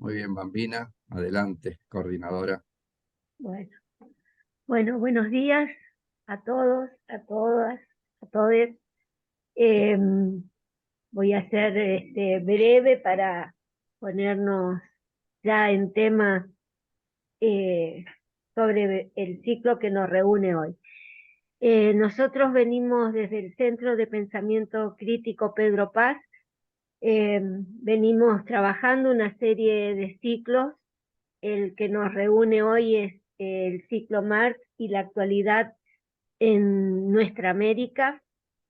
Muy bien, Bambina. Adelante, coordinadora. Bueno, bueno, buenos días a todos, a todas, a todos. Voy a ser breve para ponernos ya en tema eh, sobre el ciclo que nos reúne hoy. Nosotros venimos desde el Centro de Pensamiento Crítico Pedro Paz, venimos trabajando una serie de ciclos. El que nos reúne hoy es el ciclo Marx y la actualidad en nuestra América.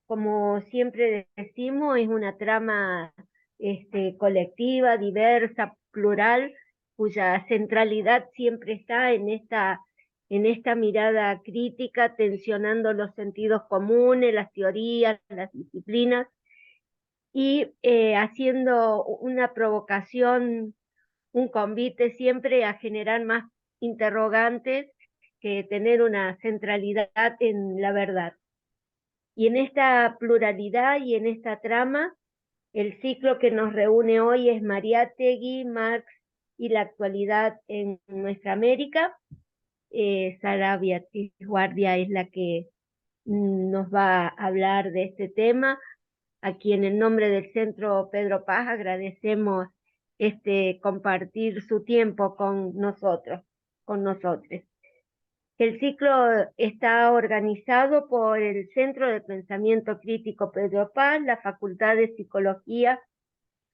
Como siempre decimos, es una trama colectiva, diversa, plural, cuya centralidad siempre está en esta mirada crítica, tensionando los sentidos comunes, las teorías, las disciplinas, y haciendo una provocación, un convite siempre a generar más interrogantes que tener una centralidad en la verdad. Y en esta pluralidad y en esta trama, el ciclo que nos reúne hoy es Mariátegui, Marx y la actualidad en nuestra América. Sara Beatriz Guardia es la que nos va a hablar de este tema, a quien en nombre del Centro Pedro Paz agradecemos compartir su tiempo con nosotros, con nosotros. El ciclo está organizado por el Centro de Pensamiento Crítico Pedro Paz, la Facultad de Psicología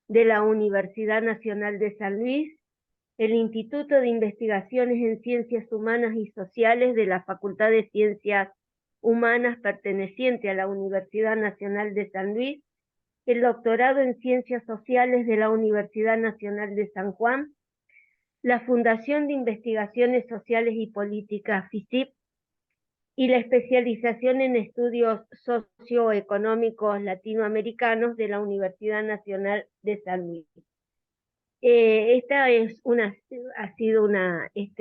de la Universidad Nacional de San Luis, el Instituto de Investigaciones en Ciencias Humanas y Sociales de la Facultad de Ciencias Humanas perteneciente a la Universidad Nacional de San Luis, el doctorado en Ciencias Sociales de la Universidad Nacional de San Juan, la Fundación de Investigaciones Sociales y Políticas FICIP, y la especialización en estudios socioeconómicos latinoamericanos de la Universidad Nacional de San Luis. Este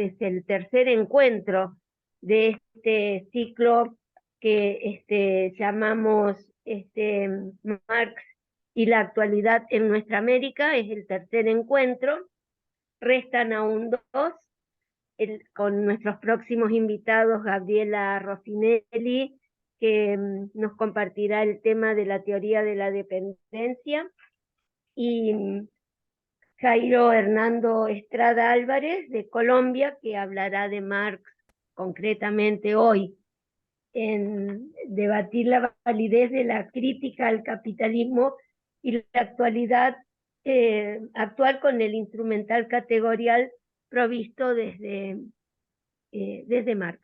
es el tercer encuentro de este ciclo que llamamos Marx y la actualidad en nuestra América. Es el tercer encuentro, restan aún dos, con nuestros próximos invitados, Gabriela Rossinelli, que nos compartirá el tema de la teoría de la dependencia, y Jairo Hernando Estrada Álvarez, de Colombia, que hablará de Marx concretamente hoy, en debatir la validez de la crítica al capitalismo y la actualidad actual con el instrumental categorial provisto desde Marx.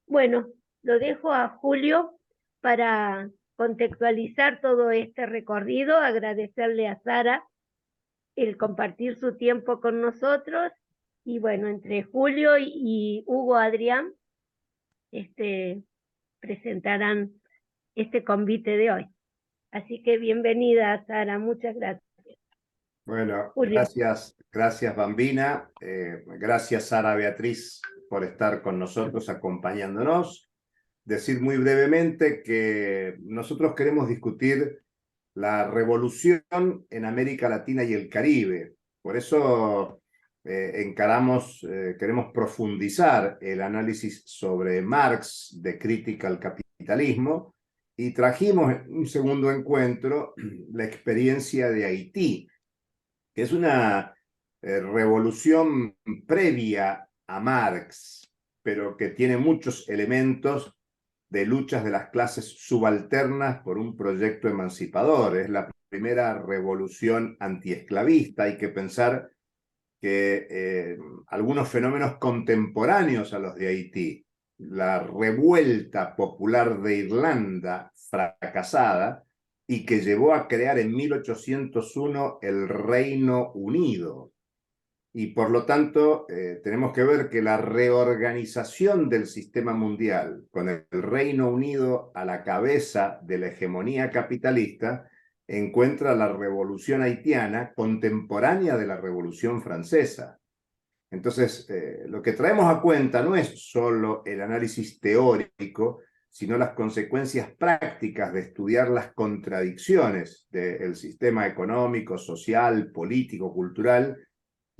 Bueno, lo dejo a Julio para contextualizar todo este recorrido, agradecerle a Sara el compartir su tiempo con nosotros, y bueno, entre Julio y Hugo Adrián presentarán este convite de hoy. Así que bienvenida, Sara, muchas gracias. Bueno, Julio. gracias Bambina, gracias Sara Beatriz por estar con nosotros acompañándonos. Decir muy brevemente que nosotros queremos discutir la revolución en América Latina y el Caribe. Por eso queremos profundizar el análisis sobre Marx de crítica al capitalismo, y trajimos en un segundo encuentro la experiencia de Haití, que es una revolución previa a Marx, pero que tiene muchos elementos de luchas de las clases subalternas por un proyecto emancipador. Es la primera revolución antiesclavista. Hay que pensar que algunos fenómenos contemporáneos a los de Haití, la revuelta popular de Irlanda fracasada y que llevó a crear en 1801 el Reino Unido. Y por lo tanto, tenemos que ver que la reorganización del sistema mundial, con el Reino Unido a la cabeza de la hegemonía capitalista, encuentra la revolución haitiana contemporánea de la Revolución Francesa. Entonces, lo que traemos a cuenta no es solo el análisis teórico sino las consecuencias prácticas de estudiar las contradicciones del sistema económico, social, político, cultural,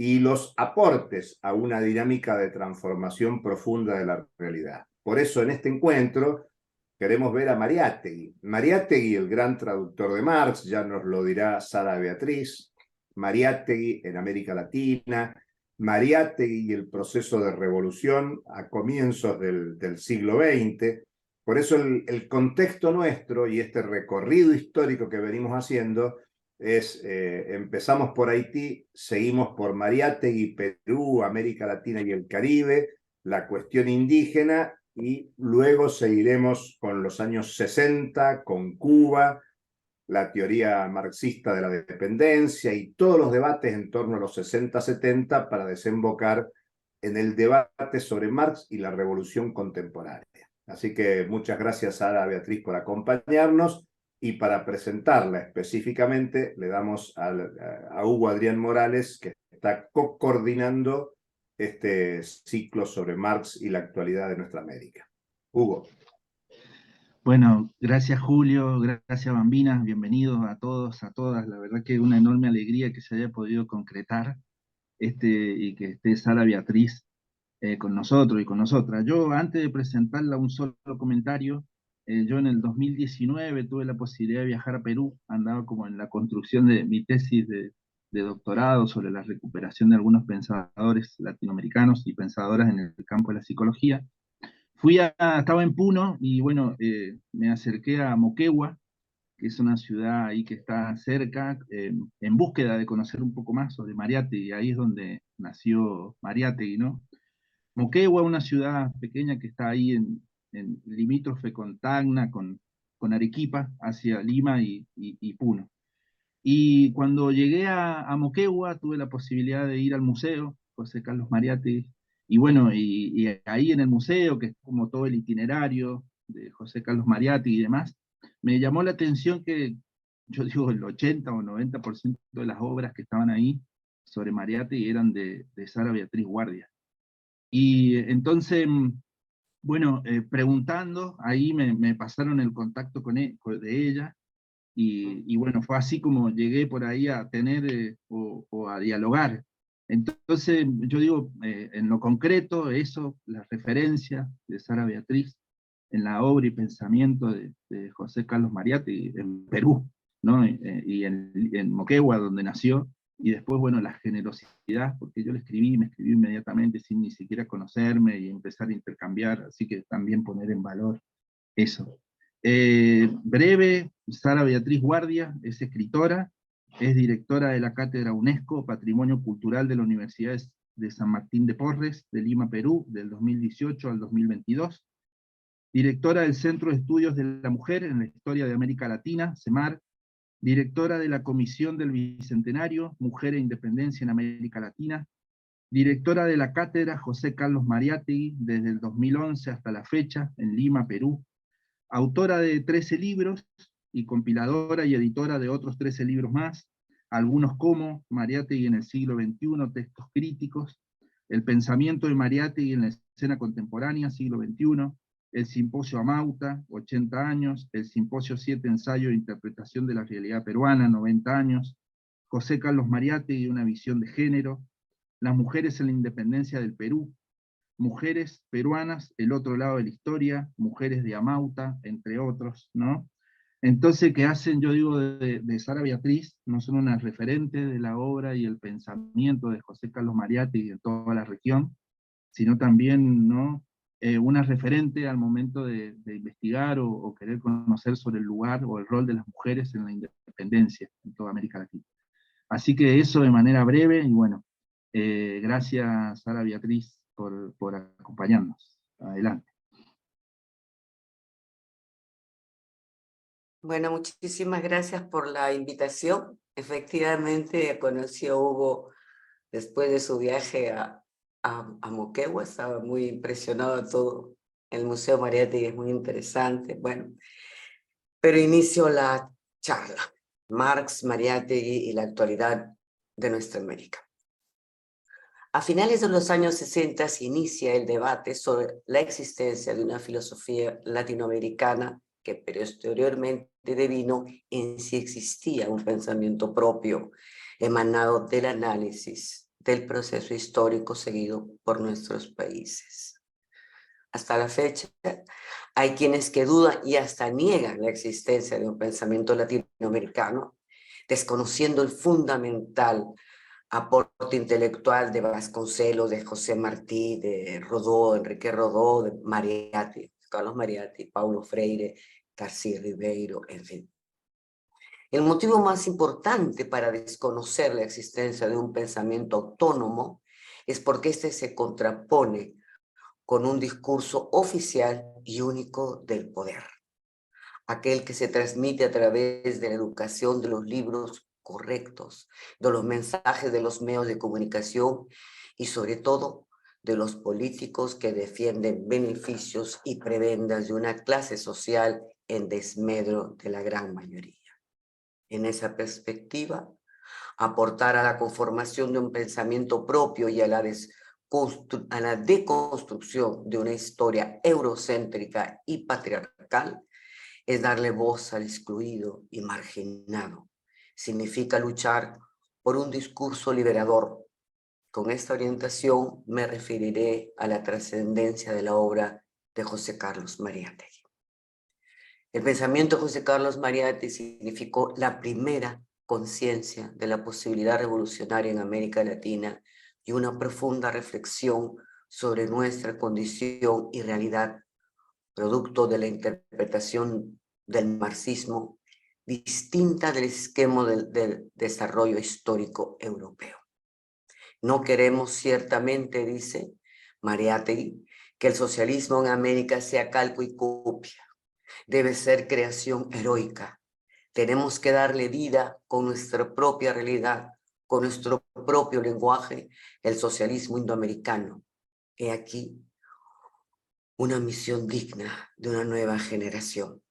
y los aportes a una dinámica de transformación profunda de la realidad. Por eso en este encuentro queremos ver a Mariátegui. Mariátegui, el gran traductor de Marx, ya nos lo dirá Sara Beatriz, Mariátegui en América Latina, Mariátegui y el proceso de revolución a comienzos del siglo XX. Por eso el contexto nuestro y este recorrido histórico que venimos haciendo es, empezamos por Haití, seguimos por Mariátegui, Perú, América Latina y el Caribe, la cuestión indígena, y luego seguiremos con los años 60, con Cuba, la teoría marxista de la dependencia y todos los debates en torno a los 60-70 para desembocar en el debate sobre Marx y la revolución contemporánea. Así que muchas gracias, Sara Beatriz, por acompañarnos. Y para presentarla específicamente, le damos a Hugo Adrián Morales, que está coordinando este ciclo sobre Marx y la actualidad de nuestra América. Hugo. Bueno, gracias Julio, gracias Bambina, bienvenidos a todos, a todas. La verdad que es una enorme alegría que se haya podido concretar y que esté Sara Beatriz con nosotros y con nosotras. Yo, antes de presentarla, un solo comentario. Yo en el 2019 tuve la posibilidad de viajar a Perú, andaba como en la construcción de mi tesis de doctorado sobre la recuperación de algunos pensadores latinoamericanos y pensadoras en el campo de la psicología. Estaba en Puno y bueno, me acerqué a Moquegua, que es una ciudad ahí que está cerca, en búsqueda de conocer un poco más sobre Mariátegui, ahí es donde nació Mariátegui, ¿no? Moquegua, una ciudad pequeña que está ahí en limítrofe con Tacna, con Arequipa, hacia Lima y Puno. Y cuando llegué a Moquegua, tuve la posibilidad de ir al museo, José Carlos Mariátegui, y bueno, y ahí en el museo, que es como todo el itinerario de José Carlos Mariátegui y demás, me llamó la atención que, yo digo, el 80 o 90% de las obras que estaban ahí sobre Mariátegui eran de Sara Beatriz Guardia. Y entonces, bueno, preguntando, ahí me pasaron el contacto de ella, y bueno, fue así como llegué por ahí a tener o a dialogar. Entonces, yo digo, en lo concreto, eso, la referencia de Sara Beatriz en la obra y pensamiento de José Carlos Mariátegui en Perú, ¿no? Y en Moquegua, donde nació, y después, bueno, la generosidad, porque yo me escribí inmediatamente sin ni siquiera conocerme y empezar a intercambiar, así que también poner en valor eso. Breve, Sara Beatriz Guardia es escritora, es directora de la Cátedra UNESCO Patrimonio Cultural de la Universidad de San Martín de Porres, de Lima, Perú, del 2018 al 2022, directora del Centro de Estudios de la Mujer en la Historia de América Latina, CEMAR, directora de la Comisión del Bicentenario, Mujer e Independencia en América Latina, directora de la Cátedra José Carlos Mariátegui desde el 2011 hasta la fecha, en Lima, Perú, autora de 13 libros y compiladora y editora de otros 13 libros más, algunos como Mariátegui en el siglo XXI, textos críticos, El pensamiento de Mariátegui en la escena contemporánea, siglo XXI, el Simposio Amauta, 80 años, el Simposio 7, ensayo e interpretación de la realidad peruana, 90 años, José Carlos Mariátegui, una visión de género, Las mujeres en la independencia del Perú, Mujeres peruanas, El otro lado de la historia, Mujeres de Amauta, entre otros, ¿no? Entonces, que hacen, yo digo, de Sara Beatriz, no son una referente de la obra y el pensamiento de José Carlos Mariátegui en toda la región, sino también, ¿no?, una referente al momento de investigar o querer conocer sobre el lugar o el rol de las mujeres en la independencia en toda América Latina. Así que eso de manera breve, y bueno, gracias Sara Beatriz por acompañarnos. Adelante. Bueno, muchísimas gracias por la invitación. Efectivamente, conocí a Hugo después de su viaje a Moquegua. Estaba muy impresionado de todo. El Museo Mariátegui es muy interesante. Bueno, pero inicio la charla. Marx, Mariátegui y la actualidad de nuestra América. A finales de los años 60 se inicia el debate sobre la existencia de una filosofía latinoamericana que posteriormente devino en si existía un pensamiento propio emanado del análisis del proceso histórico seguido por nuestros países. Hasta la fecha, hay quienes que dudan y hasta niegan la existencia de un pensamiento latinoamericano, desconociendo el fundamental aporte intelectual de Vasconcelos, de José Martí, de Rodó, Enrique Rodó, de Mariátegui, Carlos Mariátegui, Paulo Freire, García Ribeiro, en fin. El motivo más importante para desconocer la existencia de un pensamiento autónomo es porque éste se contrapone con un discurso oficial y único del poder, aquel que se transmite a través de la educación, de los libros correctos, de los mensajes de los medios de comunicación y sobre todo de los políticos que defienden beneficios y prebendas de una clase social en desmedro de la gran mayoría. En esa perspectiva, aportar a la conformación de un pensamiento propio y a la deconstrucción de una historia eurocéntrica y patriarcal es darle voz al excluido y marginado. Significa luchar por un discurso liberador. Con esta orientación me referiré a la trascendencia de la obra de José Carlos Mariátegui. El pensamiento de José Carlos Mariátegui significó la primera conciencia de la posibilidad revolucionaria en América Latina y una profunda reflexión sobre nuestra condición y realidad, producto de la interpretación del marxismo distinta del esquema del desarrollo histórico europeo. No queremos ciertamente, dice Mariátegui, que el socialismo en América sea calco y copia. Debe ser creación heroica. Tenemos que darle vida con nuestra propia realidad, con nuestro propio lenguaje, el socialismo indoamericano. He aquí una misión digna de una nueva generación.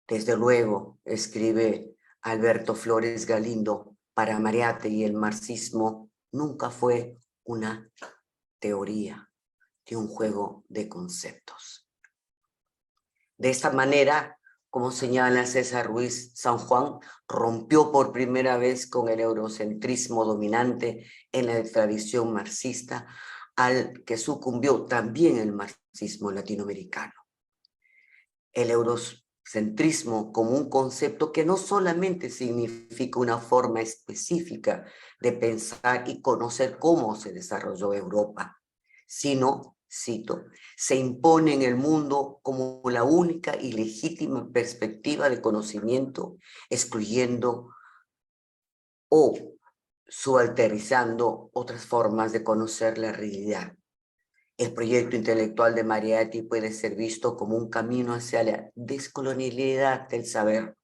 Desde luego, escribe Alberto Flores Galindo, para Mariátegui el marxismo nunca fue una teoría de un juego de conceptos. De esta manera, como señala César Ruiz San Juan, rompió por primera vez con el eurocentrismo dominante en la tradición marxista, al que sucumbió también el marxismo latinoamericano. El eurocentrismo como un concepto que no solamente significa una forma específica de pensar y conocer cómo se desarrolló Europa, sino, cito, se impone en el mundo como la única y legítima perspectiva de conocimiento, excluyendo o subalterizando otras formas de conocer la realidad. El proyecto intelectual de Mariátegui puede ser visto como un camino hacia la descolonialidad del saber,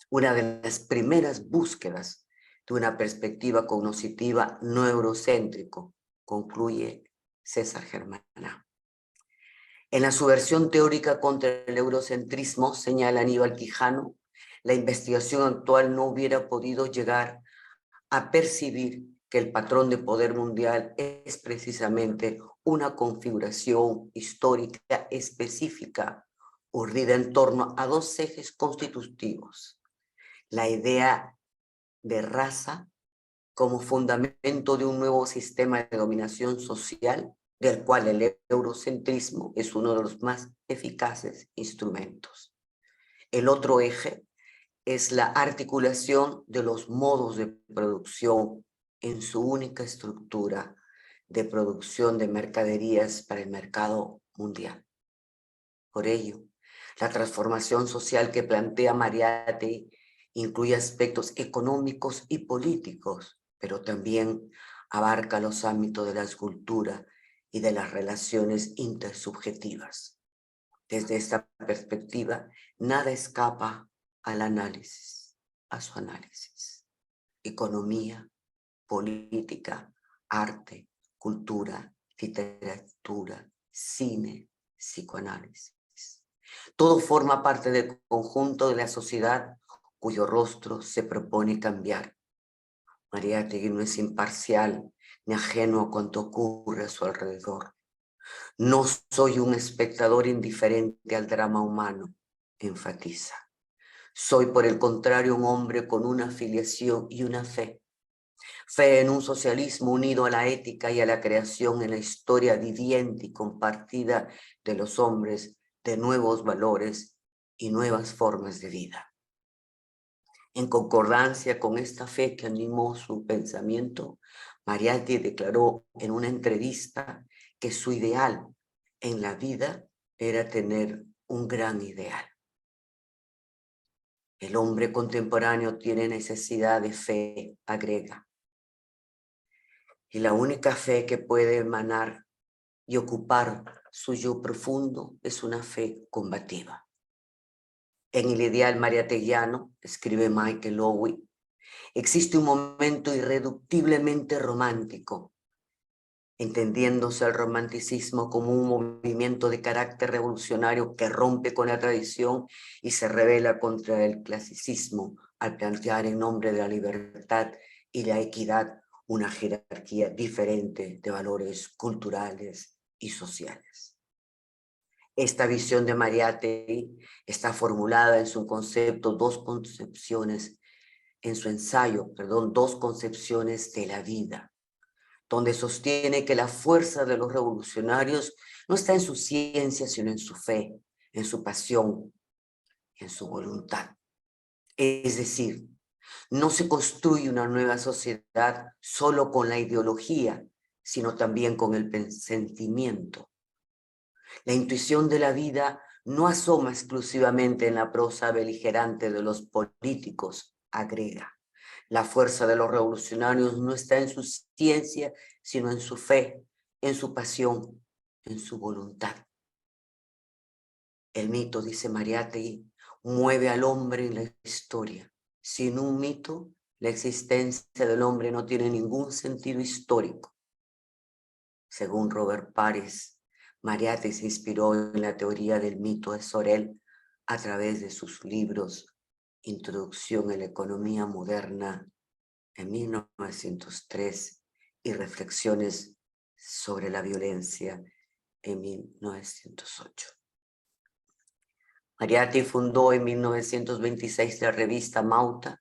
una de las primeras búsquedas de una perspectiva cognitiva no eurocéntrico, concluye César Germana. En la subversión teórica contra el eurocentrismo, señala Aníbal Quijano, la investigación actual no hubiera podido llegar a percibir que el patrón de poder mundial es precisamente una configuración histórica específica, urdida en torno a dos ejes constitutivos: la idea de raza como fundamento de un nuevo sistema de dominación social, del cual el eurocentrismo es uno de los más eficaces instrumentos. El otro eje es la articulación de los modos de producción en su única estructura de producción de mercaderías para el mercado mundial. Por ello, la transformación social que plantea Mariátegui incluye aspectos económicos y políticos, pero también abarca los ámbitos de la cultura y de las relaciones intersubjetivas. Desde esta perspectiva, nada escapa al análisis, a su análisis. Economía, política, arte, cultura, literatura, cine, psicoanálisis. Todo forma parte del conjunto de la sociedad cuyo rostro se propone cambiar. Mariátegui no es imparcial ni ajeno a cuanto ocurre a su alrededor. No soy un espectador indiferente al drama humano, enfatiza. Soy, por el contrario, un hombre con una afiliación y una fe. Fe en un socialismo unido a la ética y a la creación en la historia viviente y compartida de los hombres, de nuevos valores y nuevas formas de vida. En concordancia con esta fe que animó su pensamiento, Mariátegui declaró en una entrevista que su ideal en la vida era tener un gran ideal. El hombre contemporáneo tiene necesidad de fe, agrega. Y la única fe que puede emanar y ocupar su yo profundo es una fe combativa. En el ideal mariáteguiano, escribe Michael Lowy, existe un momento irreductiblemente romántico, entendiéndose el romanticismo como un movimiento de carácter revolucionario que rompe con la tradición y se rebela contra el clasicismo al plantear en nombre de la libertad y la equidad una jerarquía diferente de valores culturales y sociales. Esta visión de Mariátegui está formulada en su concepto, dos concepciones de la vida, donde sostiene que la fuerza de los revolucionarios no está en su ciencia, sino en su fe, en su pasión, en su voluntad. Es decir, no se construye una nueva sociedad solo con la ideología, sino también con el sentimiento. La intuición de la vida no asoma exclusivamente en la prosa beligerante de los políticos, agrega. La fuerza de los revolucionarios no está en su ciencia, sino en su fe, en su pasión, en su voluntad. El mito, dice Mariátegui, mueve al hombre en la historia. Sin un mito, la existencia del hombre no tiene ningún sentido histórico. Según Robert Paris, Mariátegui se inspiró en la teoría del mito de Sorel a través de sus libros Introducción a la Economía Moderna en 1903 y Reflexiones sobre la Violencia en 1908. Mariátegui fundó en 1926 la revista Mauta,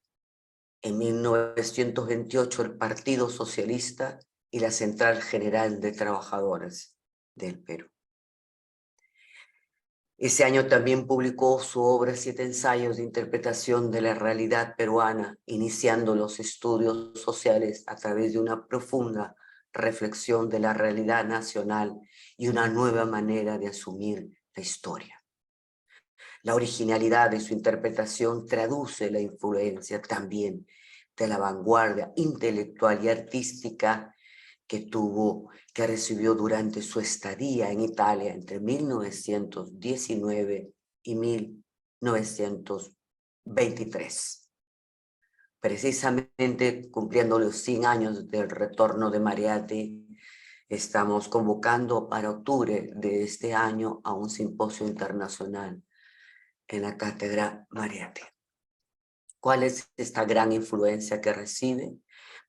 en 1928 el Partido Socialista y la Central General de Trabajadores del Perú. Ese año también publicó su obra 7 ensayos de interpretación de la realidad peruana, iniciando los estudios sociales a través de una profunda reflexión de la realidad nacional y una nueva manera de asumir la historia. La originalidad de su interpretación traduce la influencia también de la vanguardia intelectual y artística que recibió durante su estadía en Italia entre 1919 y 1923. Precisamente cumpliendo los 100 años del retorno de Mariátegui, estamos convocando para octubre de este año a un simposio internacional en la Cátedra Mariátegui. ¿Cuál es esta gran influencia que recibe?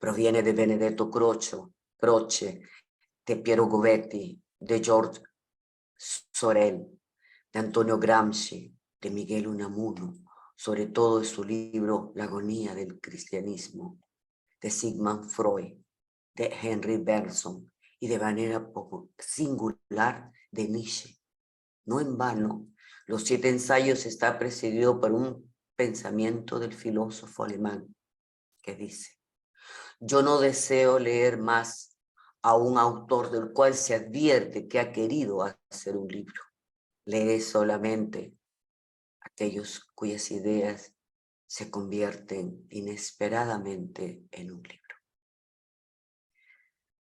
Proviene de Benedetto Croce, de Piero Govetti, de George Sorel, de Antonio Gramsci, de Miguel Unamuno, sobre todo de su libro La agonía del cristianismo, de Sigmund Freud, de Henry Bergson y de manera poco singular de Nietzsche. No en vano, los 7 ensayos está precedido por un pensamiento del filósofo alemán que dice: yo no deseo leer más a un autor del cual se advierte que ha querido hacer un libro. Lee solamente aquellos cuyas ideas se convierten inesperadamente en un libro.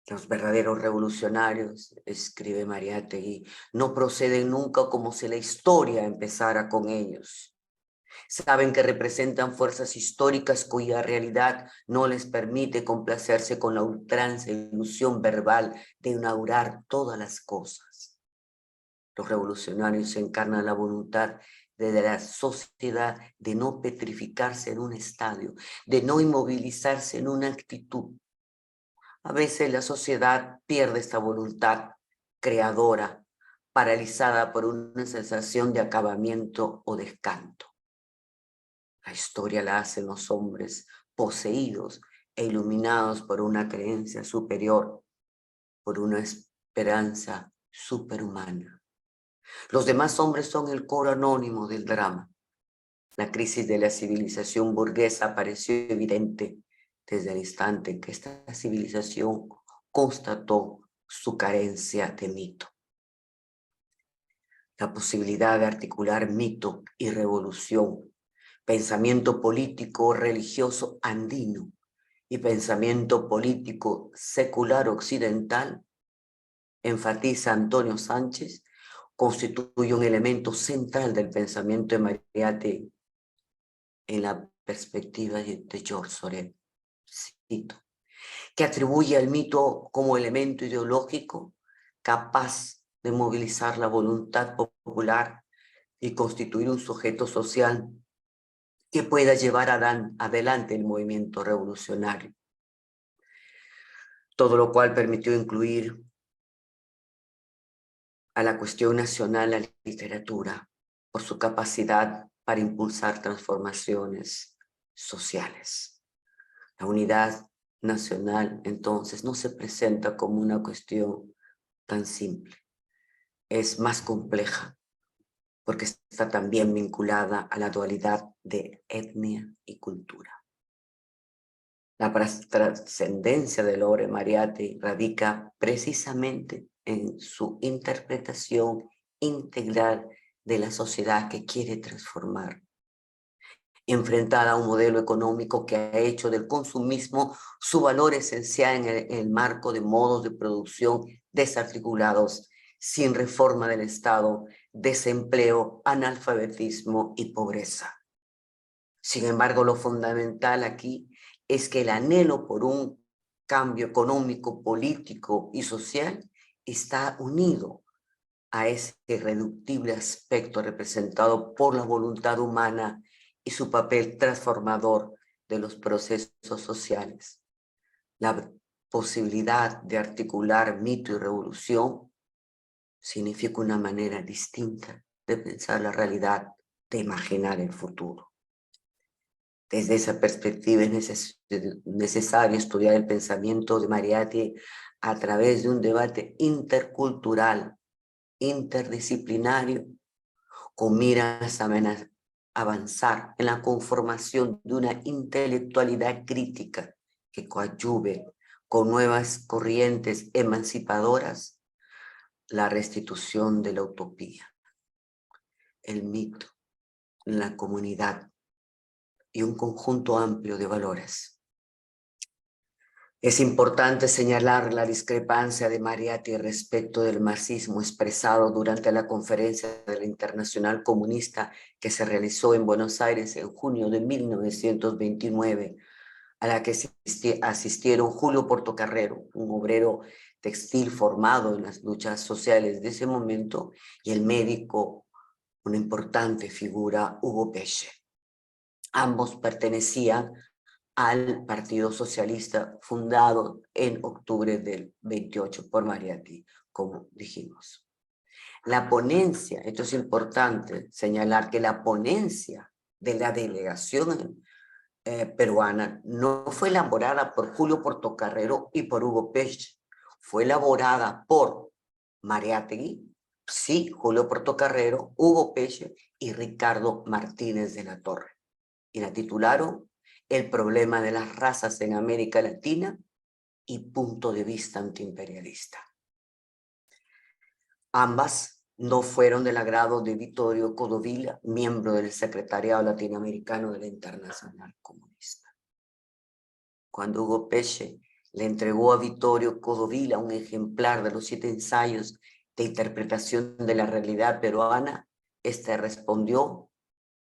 Los verdaderos revolucionarios, escribe Mariátegui, no proceden nunca como si la historia empezara con ellos. Saben que representan fuerzas históricas cuya realidad no les permite complacerse con la ultranza e ilusión verbal de inaugurar todas las cosas. Los revolucionarios encarnan la voluntad desde la sociedad de no petrificarse en un estadio, de no inmovilizarse en una actitud. A veces la sociedad pierde esta voluntad creadora, paralizada por una sensación de acabamiento o descanto. La historia la hacen los hombres poseídos e iluminados por una creencia superior, por una esperanza superhumana. Los demás hombres son el coro anónimo del drama. La crisis de la civilización burguesa pareció evidente desde el instante en que esta civilización constató su carencia de mito. La posibilidad de articular mito y revolución, pensamiento político religioso andino y pensamiento político secular occidental, enfatiza Antonio Sánchez, constituye un elemento central del pensamiento de Mariátegui en la perspectiva de George Sorel. Cito, que atribuye al mito como elemento ideológico capaz de movilizar la voluntad popular y constituir un sujeto social que pueda llevar adelante el movimiento revolucionario. Todo lo cual permitió incluir a la cuestión nacional la literatura por su capacidad para impulsar transformaciones sociales. La unidad nacional, entonces, no se presenta como una cuestión tan simple. Es más compleja porque está también vinculada a la dualidad de etnia y cultura. La trascendencia de la obra de Mariátegui radica precisamente en su interpretación integral de la sociedad que quiere transformar, enfrentada a un modelo económico que ha hecho del consumismo su valor esencial en el marco de modos de producción desarticulados, sin reforma del Estado, desempleo, analfabetismo y pobreza. Sin embargo, lo fundamental aquí es que el anhelo por un cambio económico, político y social está unido a ese irreductible aspecto representado por la voluntad humana y su papel transformador de los procesos sociales. La posibilidad de articular mito y revolución significa una manera distinta de pensar la realidad, de imaginar el futuro. Desde esa perspectiva es necesario estudiar el pensamiento de Mariátegui a través de un debate intercultural, interdisciplinario, con miras a avanzar en la conformación de una intelectualidad crítica que coadyuve con nuevas corrientes emancipadoras la restitución de la utopía, el mito, la comunidad y un conjunto amplio de valores. Es importante señalar la discrepancia de Mariátegui respecto del marxismo expresado durante la conferencia de la Internacional Comunista que se realizó en Buenos Aires en junio de 1929, a la que asistieron Julio Portocarrero, un obrero textil formado en las luchas sociales de ese momento, y el médico, una importante figura, Hugo Pesce. Ambos pertenecían al Partido Socialista, fundado en octubre del 28 por Mariátegui, como dijimos. La ponencia, esto es importante señalar que la ponencia de la delegación peruana no fue elaborada por Julio Portocarrero y por Hugo Pesce, fue elaborada por Mariátegui, sí, Julio Portocarrero, Hugo Pesce y Ricardo Martínez de la Torre. Y la titularon El problema de las razas en América Latina y punto de vista antiimperialista. Ambas no fueron del agrado de Vittorio Codovilla, miembro del Secretariado Latinoamericano de la Internacional Comunista. Cuando Hugo Pesce le entregó a Vittorio Codovilla un ejemplar de los 7 ensayos de interpretación de la realidad peruana, este respondió,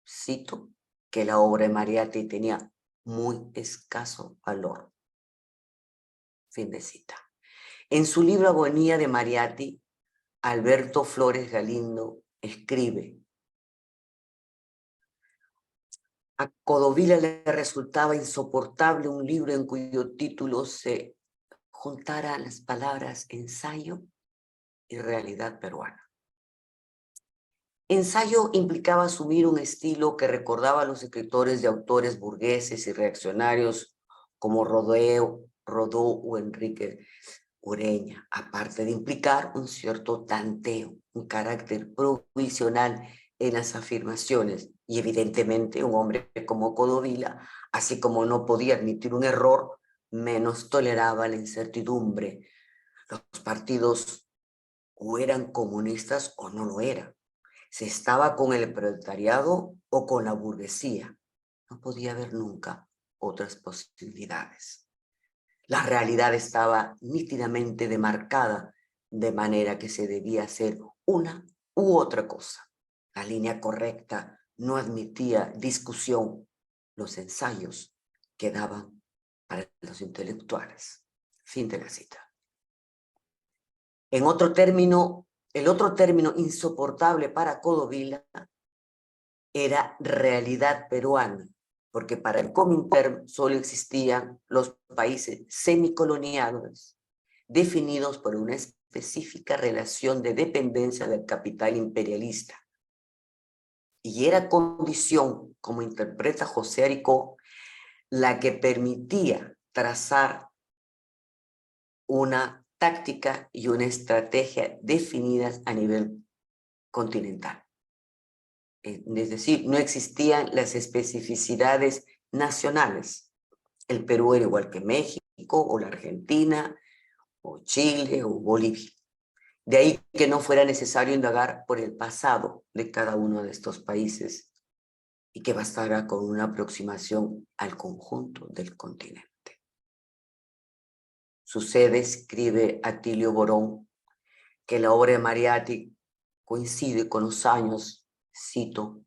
cito, que la obra de Mariátegui tenía muy escaso valor. Fin de cita. En su libro Agonía de Mariátegui, Alberto Flores Galindo escribe: A Codovila le resultaba insoportable un libro en cuyo título se juntaran las palabras ensayo y realidad peruana. Ensayo implicaba asumir un estilo que recordaba a los escritores de autores burgueses y reaccionarios como Rodó o Enrique Ureña, aparte de implicar un cierto tanteo, un carácter provisional en las afirmaciones. Y evidentemente un hombre como Codovila, así como no podía admitir un error, menos toleraba la incertidumbre. Los partidos o eran comunistas o no lo eran. Se estaba con el proletariado o con la burguesía. No podía haber nunca otras posibilidades. La realidad estaba nítidamente demarcada, de manera que se debía hacer una u otra cosa. La línea correcta no admitía discusión. Los ensayos quedaban para los intelectuales. Fin de la cita. En otro término, el otro término insoportable para Codovila era realidad peruana, porque para el Comintern solo existían los países semicoloniales, definidos por una específica relación de dependencia del capital imperialista. Y era condición, como interpreta José Aricó, la que permitía trazar una táctica y una estrategia definidas a nivel continental. Es decir, no existían las especificidades nacionales. El Perú era igual que México, o la Argentina, o Chile, o Bolivia. De ahí que no fuera necesario indagar por el pasado de cada uno de estos países y que bastara con una aproximación al conjunto del continente. Sucede, escribe Atilio Borón, que la obra de Mariátegui coincide con los años, cito,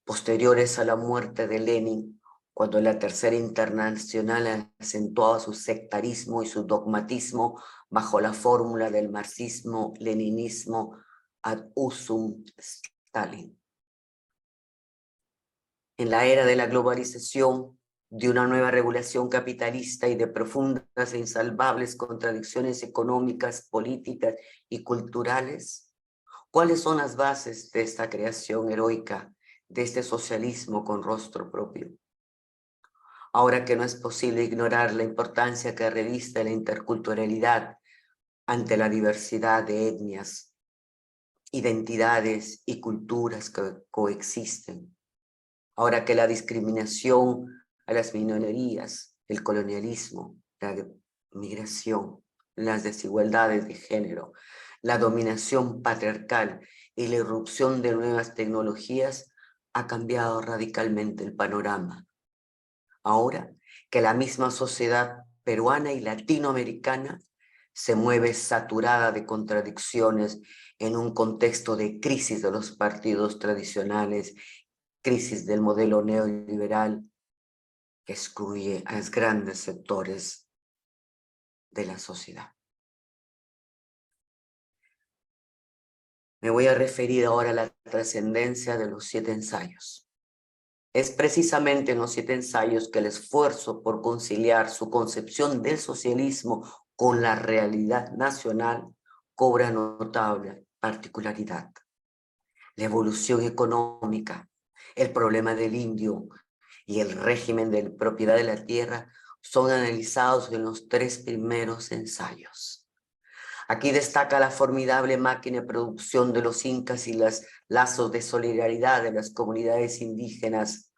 posteriores a la muerte de Lenin, cuando la Tercera Internacional acentuaba su sectarismo y su dogmatismo bajo la fórmula del marxismo-leninismo ad usum Stalin. En la era de la globalización, de una nueva regulación capitalista y de profundas e insalvables contradicciones económicas, políticas y culturales, ¿cuáles son las bases de esta creación heroica, de este socialismo con rostro propio? Ahora que no es posible ignorar la importancia que reviste la interculturalidad ante la diversidad de etnias, identidades y culturas que coexisten. Ahora que la discriminación a las minorías, el colonialismo, la migración, las desigualdades de género, la dominación patriarcal y la irrupción de nuevas tecnologías ha cambiado radicalmente el panorama. Ahora que la misma sociedad peruana y latinoamericana se mueve saturada de contradicciones en un contexto de crisis de los partidos tradicionales, crisis del modelo neoliberal que excluye a los grandes sectores de la sociedad. Me voy a referir ahora a la trascendencia de los 7 ensayos. Es precisamente en los 7 ensayos que el esfuerzo por conciliar su concepción del socialismo con la realidad nacional cobra notable particularidad. La evolución económica, el problema del indio y el régimen de propiedad de la tierra son analizados en los 3 primeros ensayos. Aquí destaca la formidable máquina de producción de los incas y los lazos de solidaridad de las comunidades indígenas,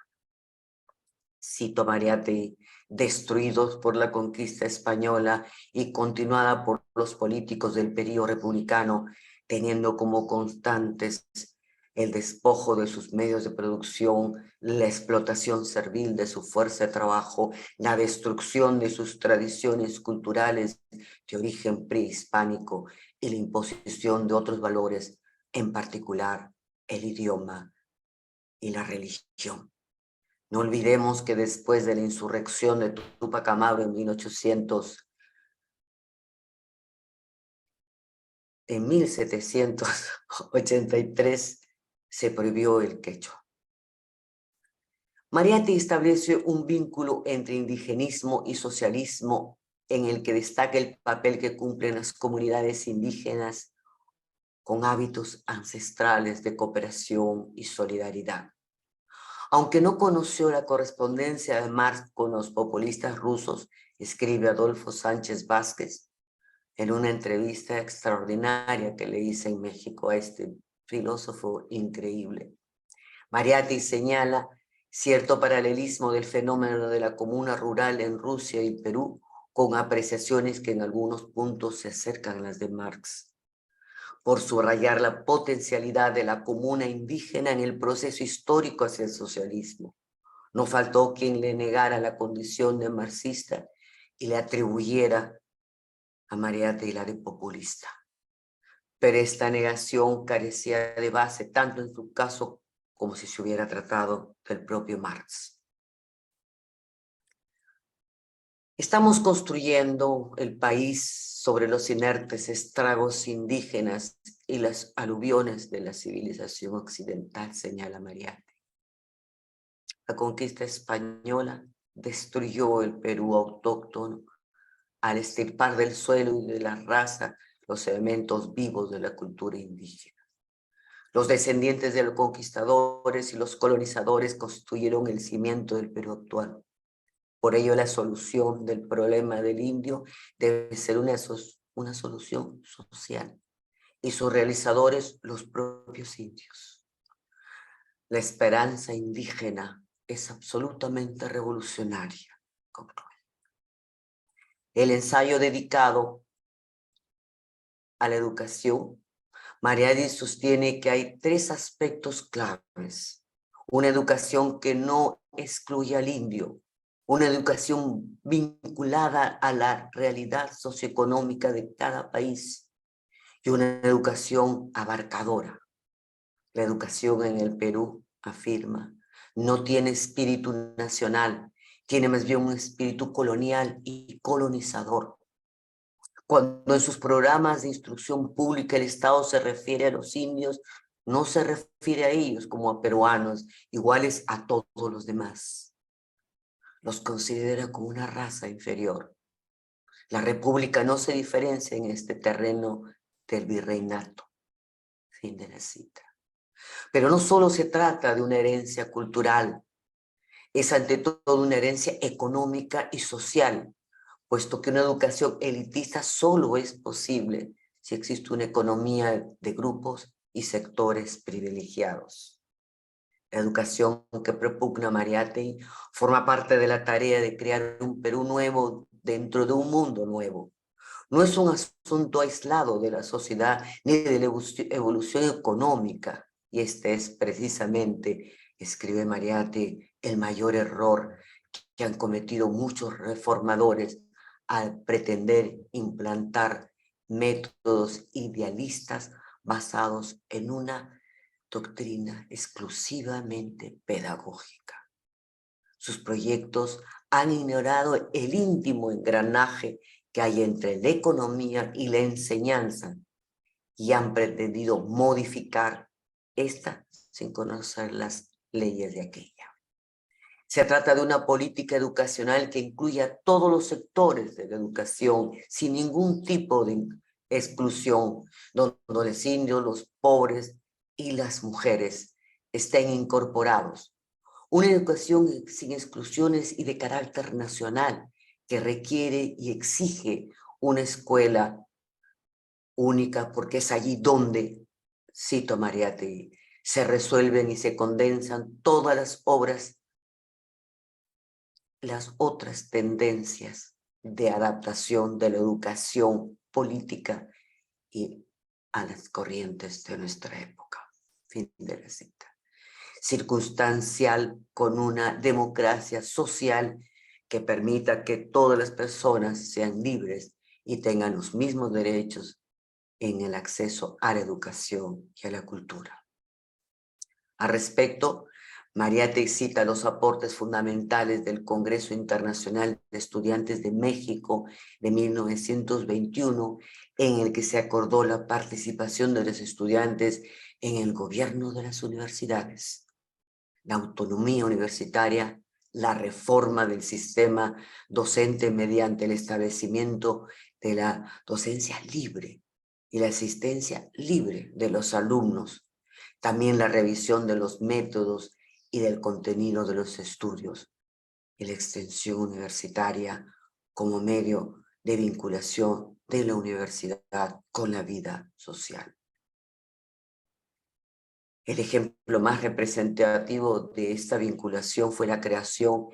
cito Mariátegui, destruidos por la conquista española y continuada por los políticos del período republicano, teniendo como constantes el despojo de sus medios de producción, la explotación servil de su fuerza de trabajo, la destrucción de sus tradiciones culturales de origen prehispánico y la imposición de otros valores, en particular el idioma y la religión. No olvidemos que después de la insurrección de Tupac Amaru en 1783, se prohibió el quechua. Mariátegui establece un vínculo entre indigenismo y socialismo en el que destaca el papel que cumplen las comunidades indígenas con hábitos ancestrales de cooperación y solidaridad. Aunque no conoció la correspondencia de Marx con los populistas rusos, escribe Adolfo Sánchez Vázquez en una entrevista extraordinaria que le hice en México a este filósofo increíble. Mariátegui señala cierto paralelismo del fenómeno de la comuna rural en Rusia y Perú, con apreciaciones que en algunos puntos se acercan a las de Marx. Por subrayar la potencialidad de la comuna indígena en el proceso histórico hacia el socialismo. No faltó quien le negara la condición de marxista y le atribuyera a Mariátegui la de populista. Pero esta negación carecía de base, tanto en su caso como si se hubiera tratado del propio Marx. Estamos construyendo el país sobre los inertes estragos indígenas y las aluviones de la civilización occidental, señala Mariátegui. La conquista española destruyó el Perú autóctono al extirpar del suelo y de la raza los elementos vivos de la cultura indígena. Los descendientes de los conquistadores y los colonizadores construyeron el cimiento del Perú actual. Por ello, la solución del problema del indio debe ser una solución social, y sus realizadores los propios indios. La esperanza indígena es absolutamente revolucionaria, concluye. El ensayo dedicado a la educación, Mariátegui sostiene que hay tres aspectos claves. Una educación que no excluye al indio, una educación vinculada a la realidad socioeconómica de cada país y una educación abarcadora. La educación en el Perú, afirma, no tiene espíritu nacional, tiene más bien un espíritu colonial y colonizador. Cuando en sus programas de instrucción pública el Estado se refiere a los indios, no se refiere a ellos como a peruanos, iguales a todos los demás. Los considera como una raza inferior. La república no se diferencia en este terreno del virreinato. Fin de la cita. Pero no solo se trata de una herencia cultural, es ante todo una herencia económica y social, puesto que una educación elitista solo es posible si existe una economía de grupos y sectores privilegiados. La educación que propugna Mariátegui forma parte de la tarea de crear un Perú nuevo dentro de un mundo nuevo. No es un asunto aislado de la sociedad ni de la evolución económica, y este es precisamente, escribe Mariátegui, el mayor error que han cometido muchos reformadores al pretender implantar métodos idealistas basados en una doctrina exclusivamente pedagógica. Sus proyectos han ignorado el íntimo engranaje que hay entre la economía y la enseñanza y han pretendido modificar esta sin conocer las leyes de aquella. Se trata de una política educacional que incluye a todos los sectores de la educación sin ningún tipo de exclusión, donde los indios, los pobres y las mujeres estén incorporados. Una educación sin exclusiones y de carácter nacional que requiere y exige una escuela única, porque es allí donde, cito a Mariátegui, se resuelven y se condensan todas las obras, las otras tendencias de adaptación de la educación política y a las corrientes de nuestra época. Fin de la cita. Circunstancial con una democracia social que permita que todas las personas sean libres y tengan los mismos derechos en el acceso a la educación y a la cultura. Al respecto, Mariátegui cita los aportes fundamentales del Congreso Internacional de Estudiantes de México de 1921, en el que se acordó la participación de los estudiantes en el gobierno de las universidades. la autonomía universitaria, la reforma del sistema docente mediante el establecimiento de la docencia libre y la asistencia libre de los alumnos, también la revisión de los métodos y del contenido de los estudios, y la extensión universitaria como medio de vinculación de la universidad con la vida social. El ejemplo más representativo de esta vinculación fue la creación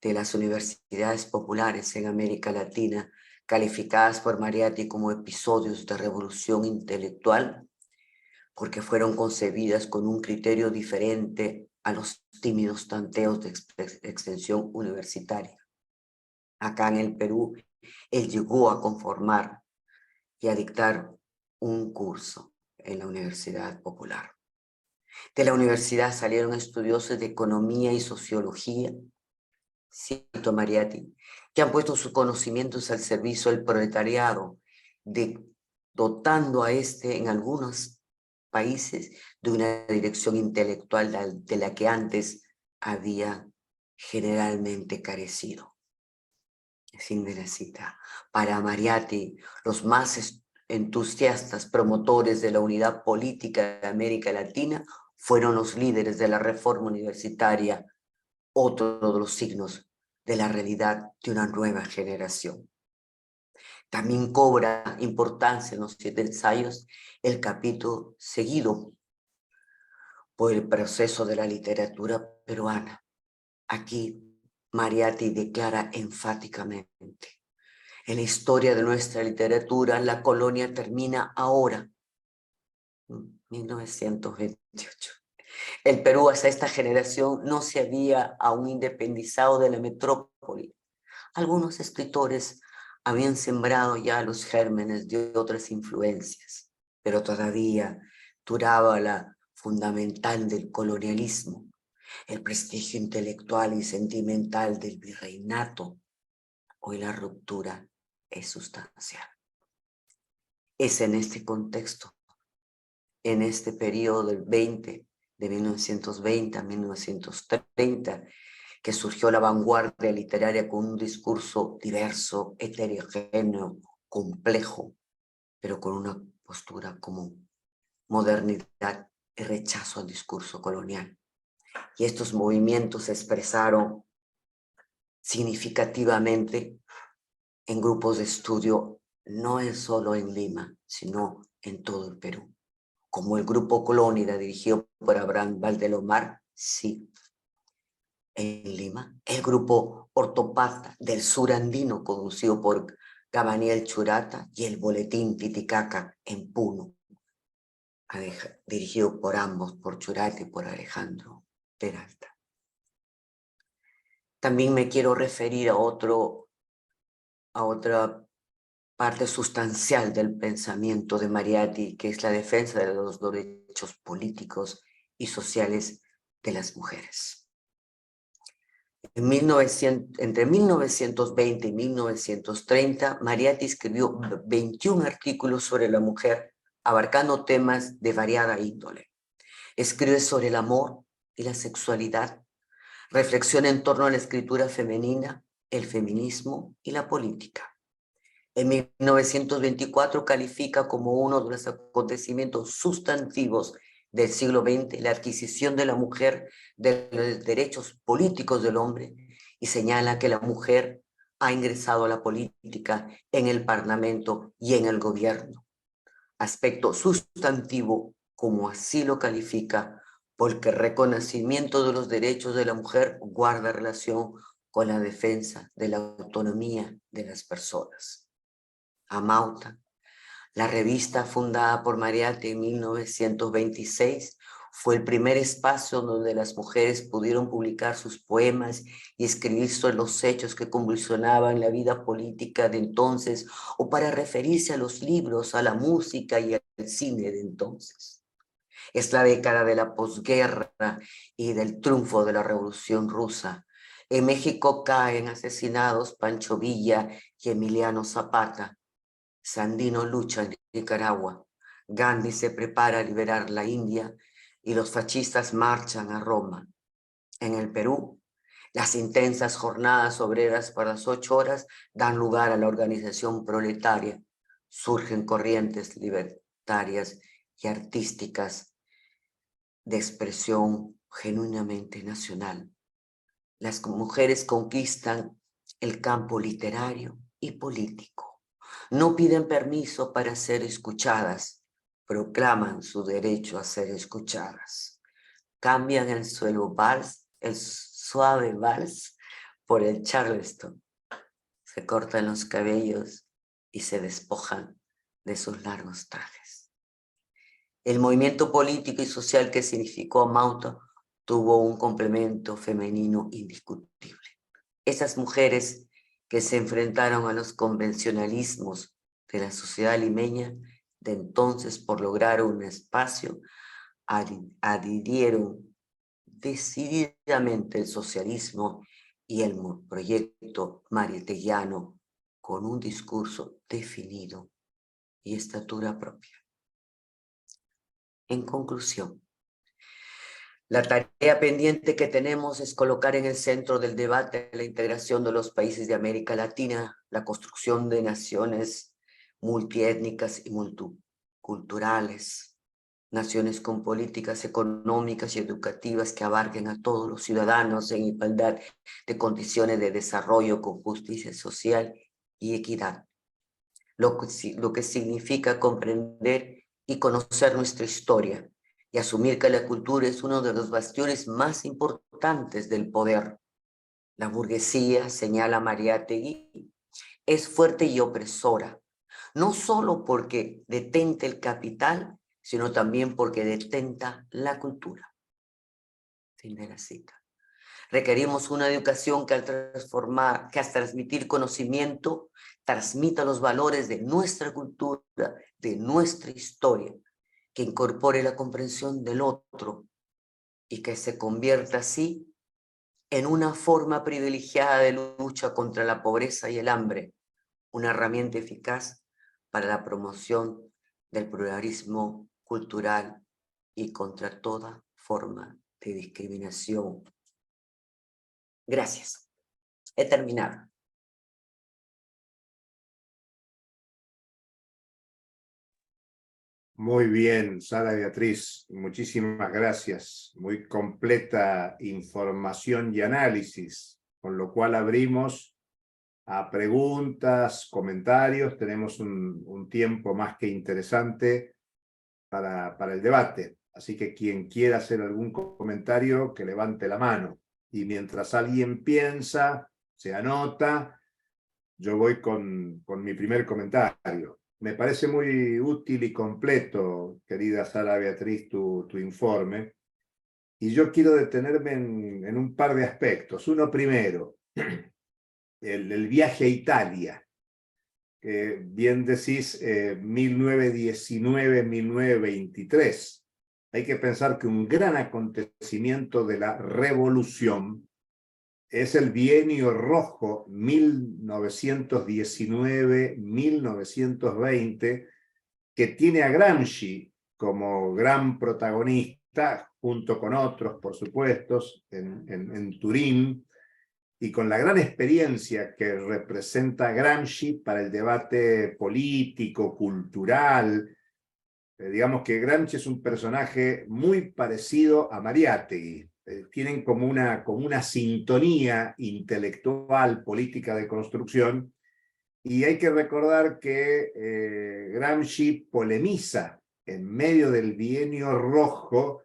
de las universidades populares en América Latina, calificadas por Mariátegui como episodios de revolución intelectual, porque fueron concebidas con un criterio diferente a los tímidos tanteos de extensión universitaria. Acá en el Perú, él llegó a conformar y a dictar un curso en la Universidad Popular. De la universidad salieron estudiosos de economía y sociología, cito a Mariátegui, que han puesto sus conocimientos al servicio del proletariado, dotando a este en algunos países de una dirección intelectual de la que antes había generalmente carecido. Fin de la cita. Para Mariátegui, los más entusiastas promotores de la unidad política de América Latina fueron los líderes de la reforma universitaria, otro de los signos de la realidad de una nueva generación. También cobra importancia en los 7 ensayos el capítulo seguido por el proceso de la literatura peruana. Aquí Mariátegui declara enfáticamente: en la historia de nuestra literatura, la colonia termina ahora, 1928. El Perú hasta esta generación no se había aún independizado de la metrópoli. Algunos escritores habían sembrado ya los gérmenes de otras influencias, pero todavía duraba la fundamental del colonialismo, el prestigio intelectual y sentimental del virreinato. Hoy la ruptura es sustancial. Es en este contexto, en este periodo de 1920 a 1930, que surgió la vanguardia literaria con un discurso diverso, heterogéneo, complejo, pero con una postura común: modernidad y rechazo al discurso colonial. Y estos movimientos se expresaron significativamente en grupos de estudio, no es solo en Lima, sino en todo el Perú, como el Grupo Colónida, dirigido por Abraham Valdelomar, sí, en Lima; el Grupo Ortopata del Sur Andino, conducido por Gamaliel Churata; y el Boletín Titicaca en Puno, dirigido por ambos, por Churata y por Alejandro Peralta. También me quiero referir a otra parte sustancial del pensamiento de Mariátegui, que es la defensa de los derechos políticos y sociales de las mujeres. Entre 1920 y 1930, Mariátegui escribió 21 artículos sobre la mujer, abarcando temas de variada índole. Escribe sobre el amor y la sexualidad, reflexiona en torno a la escritura femenina, el feminismo y la política. En 1924 califica como uno de los acontecimientos sustantivos del siglo XX la adquisición de la mujer de los derechos políticos del hombre, y señala que la mujer ha ingresado a la política en el Parlamento y en el gobierno. Aspecto sustantivo, como así lo califica, porque el reconocimiento de los derechos de la mujer guarda relación con la defensa de la autonomía de las personas. Amauta, la revista fundada por Mariátegui en 1926, fue el primer espacio donde las mujeres pudieron publicar sus poemas y escribir sobre los hechos que convulsionaban la vida política de entonces, o para referirse a los libros, a la música y al cine de entonces. Es la década de la posguerra y del triunfo de la Revolución Rusa. En México caen asesinados Pancho Villa y Emiliano Zapata. Sandino lucha en Nicaragua. Gandhi se prepara a liberar la India y los fascistas marchan a Roma. En el Perú, las intensas jornadas obreras por las 8 horas dan lugar a la organización proletaria. Surgen corrientes libertarias y artísticas de expresión genuinamente nacional. Las mujeres conquistan el campo literario y político. No piden permiso para ser escuchadas, proclaman su derecho a ser escuchadas. Cambian el suave vals por el charleston. Se cortan los cabellos y se despojan de sus largos trajes. El movimiento político y social que significó Amauta tuvo un complemento femenino indiscutible. Esas mujeres que se enfrentaron a los convencionalismos de la sociedad limeña de entonces por lograr un espacio, adhirieron decididamente el socialismo y el proyecto marieteguiano con un discurso definido y estatura propia. En conclusión, la tarea pendiente que tenemos es colocar en el centro del debate la integración de los países de América Latina, la construcción de naciones multiétnicas y multiculturales, naciones con políticas económicas y educativas que abarquen a todos los ciudadanos en igualdad de condiciones de desarrollo con justicia social y equidad, lo que significa comprender y conocer nuestra historia, y asumir que la cultura es uno de los bastiones más importantes del poder. La burguesía, señala Mariátegui, es fuerte y opresora, no solo porque detenta el capital, sino también porque detenta la cultura. Fin de la cita. Requerimos una educación que al transmitir conocimiento, transmita los valores de nuestra cultura, de nuestra historia, que incorpore la comprensión del otro y que se convierta así en una forma privilegiada de lucha contra la pobreza y el hambre, una herramienta eficaz para la promoción del pluralismo cultural y contra toda forma de discriminación. Gracias. He terminado. Muy bien, Sara Beatriz, muchísimas gracias. Muy completa información y análisis, con lo cual abrimos a preguntas, comentarios. Tenemos un tiempo más que interesante para el debate. Así que quien quiera hacer algún comentario, que levante la mano. Y mientras alguien piensa, se anota, yo voy con mi primer comentario. Me parece muy útil y completo, querida Sara Beatriz, tu informe. Y yo quiero detenerme en un par de aspectos. Uno primero, el viaje a Italia. Bien decís, 1919-1923. Hay que pensar que un gran acontecimiento de la revolución es el bienio rojo 1919-1920, que tiene a Gramsci como gran protagonista, junto con otros, por supuesto, en Turín, y con la gran experiencia que representa Gramsci para el debate político, cultural. Digamos que Gramsci es un personaje muy parecido a Mariátegui. Tienen como una sintonía intelectual, política de construcción, y hay que recordar que Gramsci polemiza en medio del bienio rojo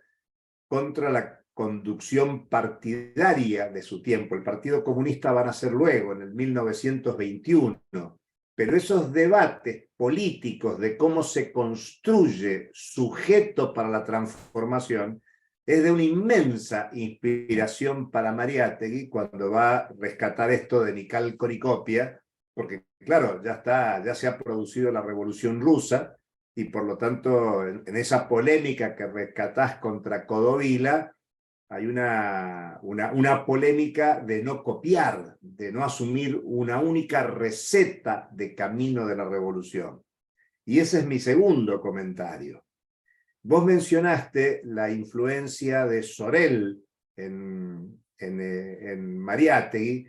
contra la conducción partidaria de su tiempo. El Partido Comunista va a nacer luego, en el 1921, pero esos debates políticos de cómo se construye sujeto para la transformación es de una inmensa inspiración para Mariátegui cuando va a rescatar esto de Nical Coricopia, porque claro, ya se ha producido la Revolución Rusa, y por lo tanto en esa polémica que rescatás contra Codovila hay una polémica de no copiar, de no asumir una única receta de camino de la revolución. Y ese es mi segundo comentario. Vos mencionaste la influencia de Sorel en Mariátegui.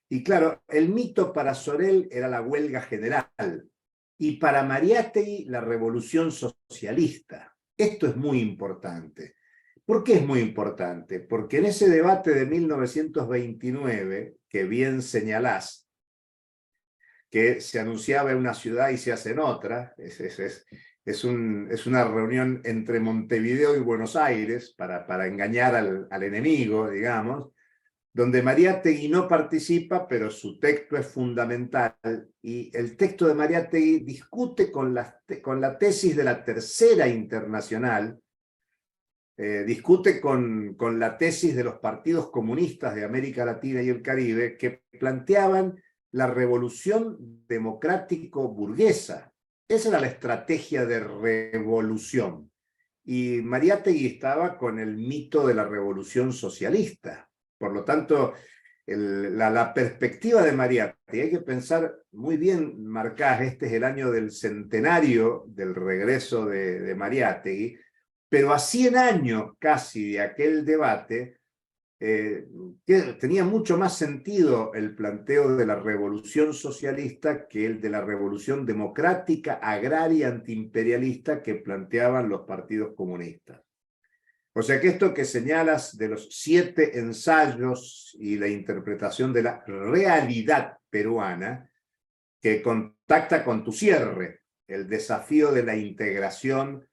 Y claro, el mito para Sorel era la huelga general y para Mariátegui la revolución socialista. Esto es muy importante. ¿Por qué es muy importante? Porque en ese debate de 1929, que bien señalás, que se anunciaba en una ciudad y se hace en otra, es una reunión entre Montevideo y Buenos Aires para engañar al enemigo, digamos, donde Mariátegui no participa, pero su texto es fundamental, y el texto de Mariátegui discute con la tesis de la Tercera Internacional, discute con la tesis de los partidos comunistas de América Latina y el Caribe, que planteaban la revolución democrático-burguesa. Esa era la estrategia de revolución. Y Mariátegui estaba con el mito de la revolución socialista. Por lo tanto, la perspectiva de Mariátegui, hay que pensar muy bien, Marcás, este es el año del centenario del regreso de Mariátegui, pero a 100 años casi de aquel debate, tenía mucho más sentido el planteo de la revolución socialista que el de la revolución democrática, agraria, antiimperialista que planteaban los partidos comunistas. O sea que esto que señalas de los 7 ensayos y la interpretación de la realidad peruana, que contacta con tu cierre, el desafío de la integración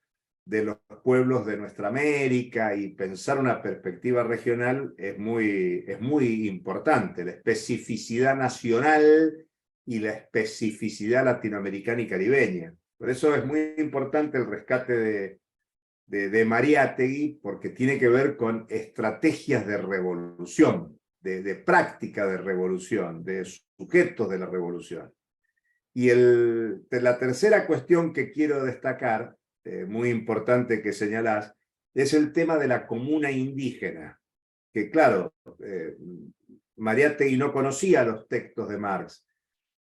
de los pueblos de nuestra América y pensar una perspectiva regional es muy importante. La especificidad nacional y la especificidad latinoamericana y caribeña. Por eso es muy importante el rescate de Mariátegui, porque tiene que ver con estrategias de revolución, de práctica de revolución, de sujetos de la revolución. Y la tercera cuestión que quiero destacar, muy importante que señalás, es el tema de la comuna indígena, que claro, Mariátegui no conocía los textos de Marx,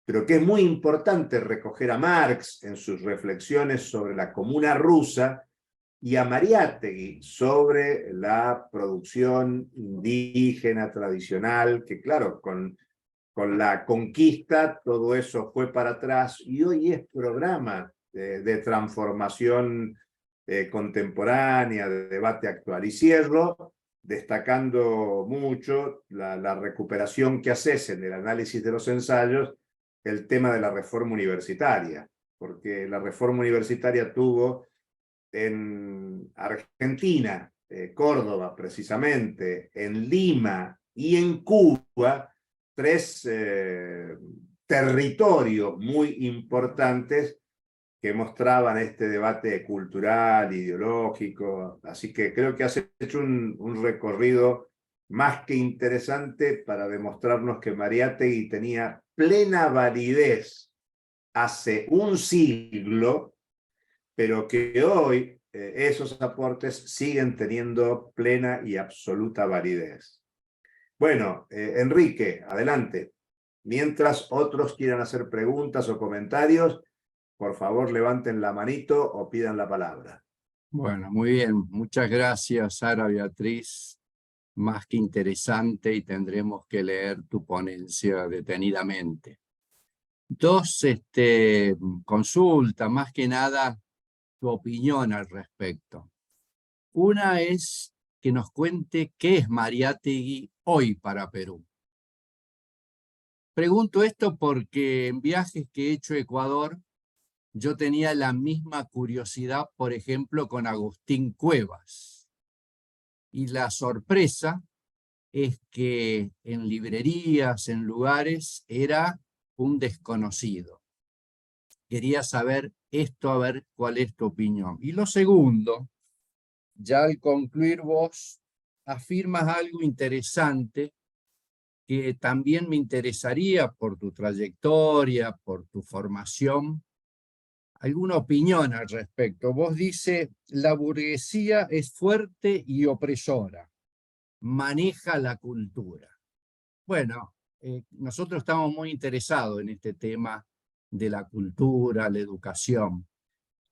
pero que es muy importante recoger a Marx en sus reflexiones sobre la comuna rusa y a Mariátegui sobre la producción indígena tradicional, que claro, con la conquista todo eso fue para atrás y hoy es programa de transformación contemporánea, de debate actual. Y cierro destacando mucho la recuperación que haces en el análisis de los ensayos, el tema de la reforma universitaria, porque la reforma universitaria tuvo en Argentina, Córdoba precisamente, en Lima y en Cuba, 3 territorios muy importantes que mostraban este debate cultural, ideológico. Así que creo que has hecho un recorrido más que interesante para demostrarnos que Mariátegui tenía plena validez hace un siglo, pero que hoy esos aportes siguen teniendo plena y absoluta validez. Bueno, Enrique, adelante. Mientras otros quieran hacer preguntas o comentarios, por favor levanten la manito o pidan la palabra. Bueno, muy bien. Muchas gracias, Sara Beatriz. Más que interesante, y tendremos que leer tu ponencia detenidamente. 2 consultas, más que nada tu opinión al respecto. Una es que nos cuente qué es Mariátegui hoy para Perú. Pregunto esto porque en viajes que he hecho a Ecuador, yo tenía la misma curiosidad, por ejemplo, con Agustín Cuevas. Y la sorpresa es que en librerías, en lugares, era un desconocido. Quería saber esto, a ver cuál es tu opinión. Y lo segundo, ya al concluir vos afirmas algo interesante que también me interesaría por tu trayectoria, por tu formación, alguna opinión al respecto. Vos dices, la burguesía es fuerte y opresora, maneja la cultura. Bueno, nosotros estamos muy interesados en este tema de la cultura, la educación.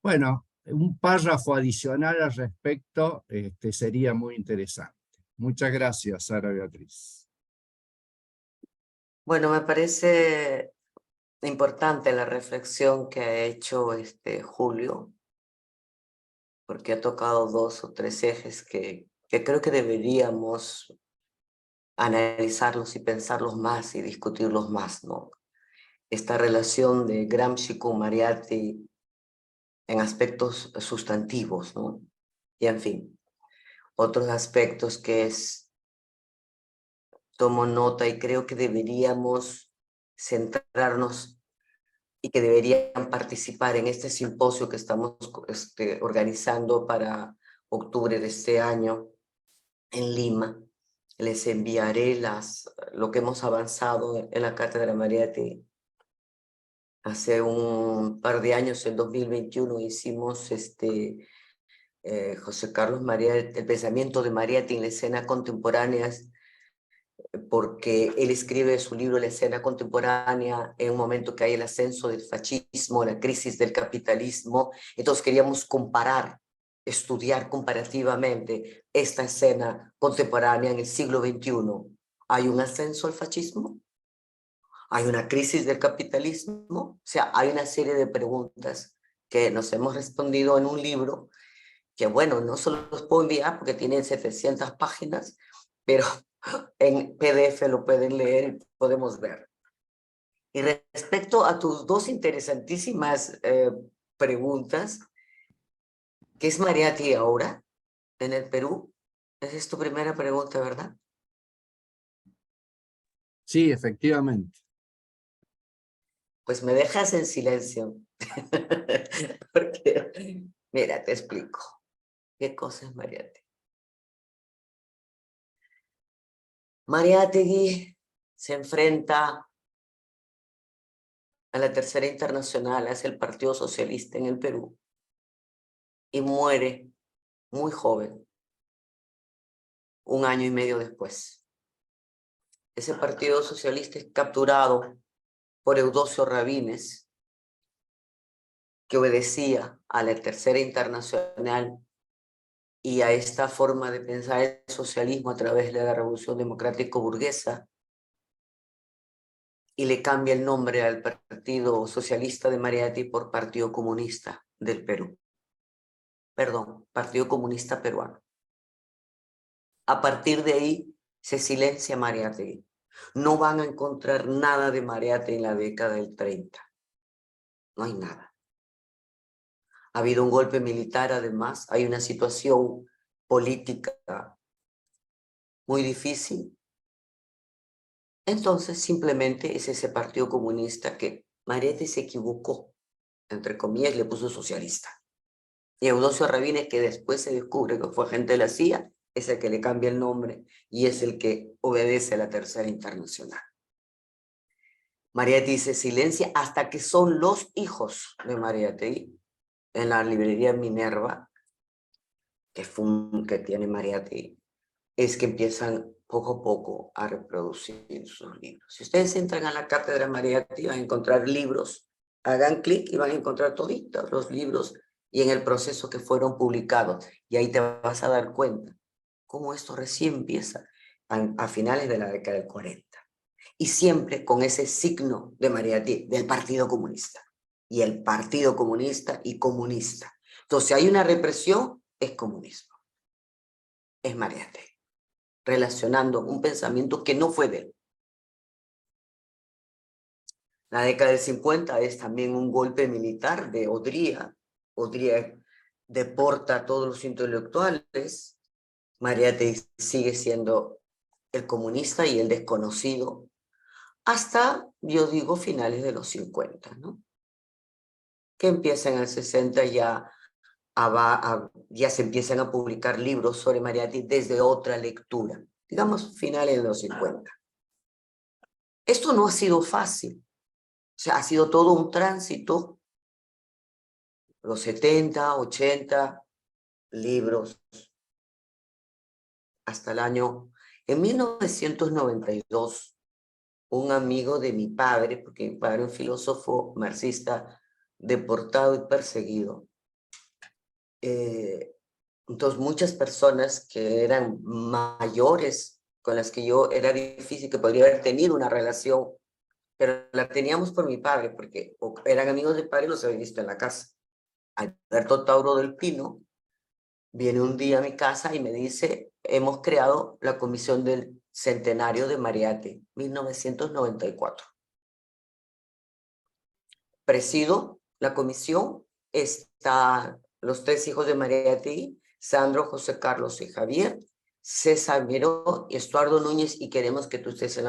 Bueno, un párrafo adicional al respecto sería muy interesante. Muchas gracias, Sara Beatriz. Bueno, me parece importante la reflexión que ha hecho Julio, porque ha tocado 2 o 3 ejes que creo que deberíamos analizarlos y pensarlos más y discutirlos más, ¿no? Esta relación de Gramsci con Mariátegui en aspectos sustantivos, ¿no? Y en fin, otros aspectos que tomo nota y creo que deberíamos centrarnos y que deberían participar en este simposio que estamos organizando para octubre de este año en Lima. Les enviaré lo que hemos avanzado en la Cátedra Mariátegui. Hace un par de años, en 2021, hicimos José Carlos Mariátegui, el pensamiento de Mariátegui en la escena contemporánea, porque él escribe su libro La escena contemporánea en un momento que hay el ascenso del fascismo, la crisis del capitalismo. Entonces queríamos comparar, estudiar comparativamente esta escena contemporánea en el siglo XXI. ¿Hay un ascenso al fascismo? ¿Hay una crisis del capitalismo? O sea, hay una serie de preguntas que nos hemos respondido en un libro que, bueno, no solo los puedo enviar porque tienen 700 páginas, pero en PDF lo pueden leer y podemos ver. Y respecto a tus 2 interesantísimas preguntas, ¿qué es Mariátegui ahora en el Perú? Esa es tu primera pregunta, ¿verdad? Sí, efectivamente. Pues me dejas en silencio. Porque, mira, te explico. ¿Qué cosa es Mariátegui? Mariátegui se enfrenta a la Tercera Internacional, hace el Partido Socialista en el Perú, y muere muy joven, 1 año y medio después. Ese Partido Socialista es capturado por Eudosio Rabines, que obedecía a la Tercera Internacional y a esta forma de pensar el socialismo a través de la Revolución Democrático-Burguesa, y le cambia el nombre al Partido Socialista de Mariátegui por Partido Comunista del Perú. Perdón, Partido Comunista Peruano. A partir de ahí se silencia Mariátegui. No van a encontrar nada de Mariátegui en la década del 30. No hay nada. Ha habido un golpe militar, además, hay una situación política muy difícil. Entonces, simplemente es ese Partido Comunista que Mariátegui se equivocó, entre comillas, y le puso socialista. Y Eudosio Rabines, que después se descubre que fue agente de la CIA, es el que le cambia el nombre y es el que obedece a la Tercera Internacional. Mariátegui se silencia hasta que son los hijos de Mariátegui en la librería Minerva, que tiene Mariátegui, es que empiezan poco a poco a reproducir sus libros. Si ustedes entran a la Cátedra Mariátegui van a encontrar libros, hagan clic y van a encontrar toditos los libros y en el proceso que fueron publicados. Y ahí te vas a dar cuenta cómo esto recién empieza a finales de la década del 40. Y siempre con ese signo de Mariátegui, del Partido Comunista. Y el Partido Comunista y comunista. Entonces, si hay una represión, es comunismo. Es Mariátegui. Relacionando un pensamiento que no fue de él. La década del 50 es también un golpe militar de Odría. Odría deporta a todos los intelectuales. Mariátegui sigue siendo el comunista y el desconocido hasta, yo digo, finales de los 50, ¿no? Que empiezan en el 60 ya se empiezan a publicar libros sobre Mariátegui desde otra lectura, digamos, finales de los 50. Esto no ha sido fácil, o sea, ha sido todo un tránsito, los 70, 80 libros, hasta el año, en 1992, un amigo de mi padre, porque mi padre es un filósofo marxista deportado y perseguido, Entonces muchas personas que eran mayores, con las que yo era difícil que podría haber tenido una relación, pero la teníamos por mi padre, porque eran amigos de padre y los había visto en la casa. Alberto Tauro del Pino viene un día a mi casa y me dice, hemos creado la comisión del centenario de Mariátegui, 1994. Presido la comisión, está los 3 hijos de Mariátegui, Sandro, José Carlos y Javier, César Miró y Estuardo Núñez, y queremos que tú estés en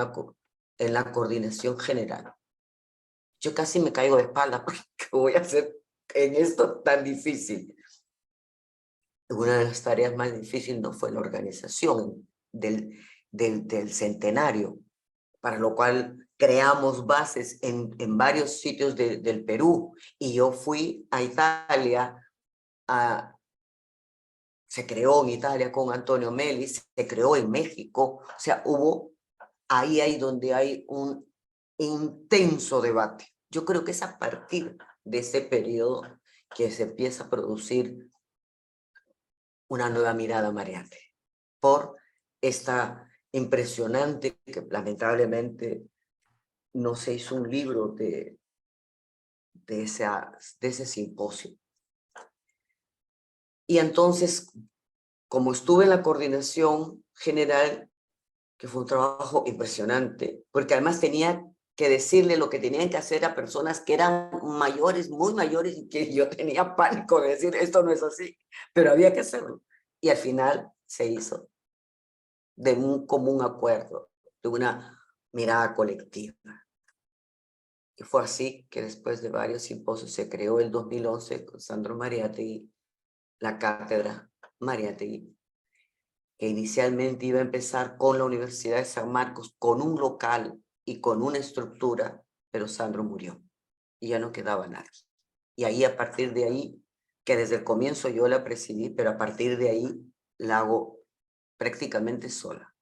la coordinación general. Yo casi me caigo de espalda porque ¿qué voy a hacer en esto tan difícil? Una de las tareas más difíciles no fue la organización del centenario, para lo cual creamos bases en varios sitios del Perú, y yo fui a Italia, se creó en Italia con Antonio Meli, se creó en México, o sea, ahí donde hay un intenso debate. Yo creo que es a partir de ese periodo que se empieza a producir una nueva mirada Mariátegui, por esta impresionante, que lamentablemente no se hizo un libro de ese simposio. Y entonces, como estuve en la coordinación general, que fue un trabajo impresionante, porque además tenía que decirle lo que tenían que hacer a personas que eran mayores, muy mayores, y que yo tenía pánico de decir, esto no es así, pero había que hacerlo. Y al final se hizo de un común acuerdo, de una mirada colectiva. Y fue así que después de varios simposios se creó el 2011 con Sandro Mariátegui la cátedra Mariátegui, que inicialmente iba a empezar con la Universidad de San Marcos, con un local y con una estructura, pero Sandro murió y ya no quedaba nadie. Y ahí, a partir de ahí, que desde el comienzo yo la presidí, pero a partir de ahí la hago prácticamente sola,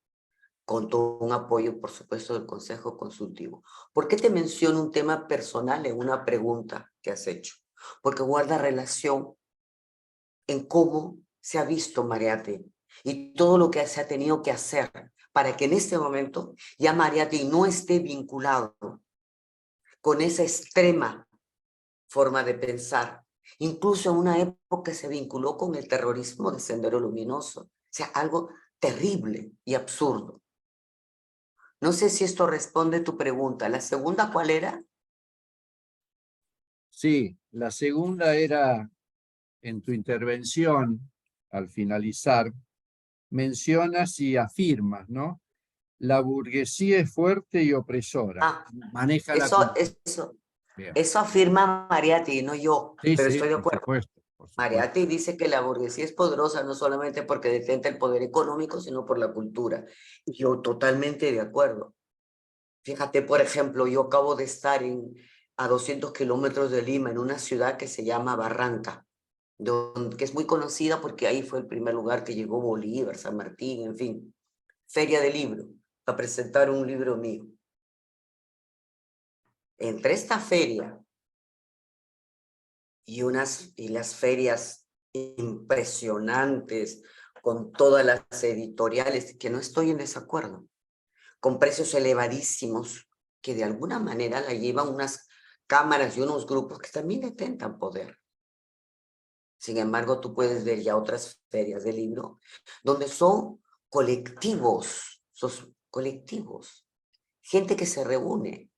con todo un apoyo, por supuesto, del Consejo Consultivo. ¿Por qué te menciono un tema personal en una pregunta que has hecho? Porque guarda relación en cómo se ha visto Mariátegui y todo lo que se ha tenido que hacer para que en este momento ya Mariátegui no esté vinculado con esa extrema forma de pensar. Incluso en una época se vinculó con el terrorismo de Sendero Luminoso. O sea, algo terrible y absurdo. No sé si esto responde a tu pregunta. ¿La segunda cuál era? Sí, la segunda era, en tu intervención, al finalizar, mencionas y afirmas, ¿no? La burguesía es fuerte y opresora. Maneja la cultura. Bien. Eso afirma Mariátegui, no yo, Sí, pero sí, estoy de por acuerdo. supuesto, por supuesto. Mariátegui dice que la burguesía es poderosa no solamente porque detenta el poder económico, sino por la cultura. Y yo totalmente de acuerdo. Fíjate, por ejemplo, yo acabo de estar a 200 kilómetros de Lima, en una ciudad que se llama Barranca, que es muy conocida porque ahí fue el primer lugar que llegó Bolívar, San Martín, en fin. Feria de libro, a presentar un libro mío. Entre esta feria y las ferias impresionantes, con todas las editoriales, que no estoy en desacuerdo, con precios elevadísimos, que de alguna manera la llevan unas cámaras y unos grupos que también detentan poder. Sin embargo, tú puedes ver ya otras ferias de libro donde son colectivos, gente que se reúne,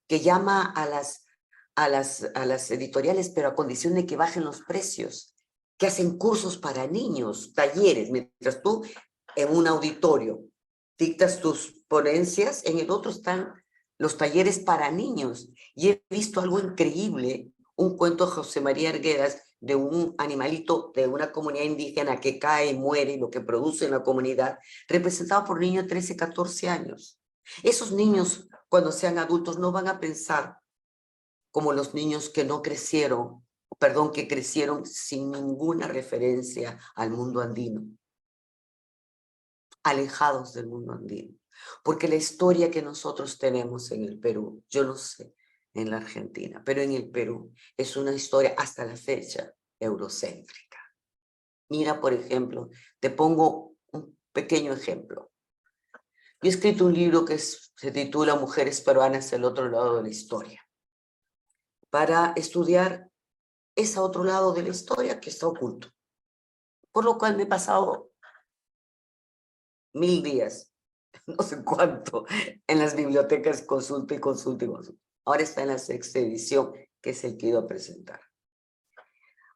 que llama a las editoriales, pero a condición de que bajen los precios, que hacen cursos para niños, talleres, mientras tú en un auditorio dictas tus ponencias, en el otro están los talleres para niños. Y he visto algo increíble, un cuento de José María Arguedas de un animalito de una comunidad indígena que cae y muere, y lo que produce en la comunidad, representado por niños de 13, 14 años. Esos niños, cuando sean adultos, no van a pensar como los niños que no crecieron, perdón, que crecieron sin ninguna referencia al mundo andino, alejados del mundo andino. Porque la historia que nosotros tenemos en el Perú, yo no sé en la Argentina, pero en el Perú es una historia hasta la fecha eurocéntrica. Mira, por ejemplo, te pongo un pequeño ejemplo. Yo he escrito un libro que se titula Mujeres peruanas del otro lado de la historia, para estudiar ese otro lado de la historia que está oculto. Por lo cual me he pasado 1000 días, no sé cuánto, en las bibliotecas, consulta y consulta y consulta. Ahora está en la 6ª edición, que es el que iba a presentar.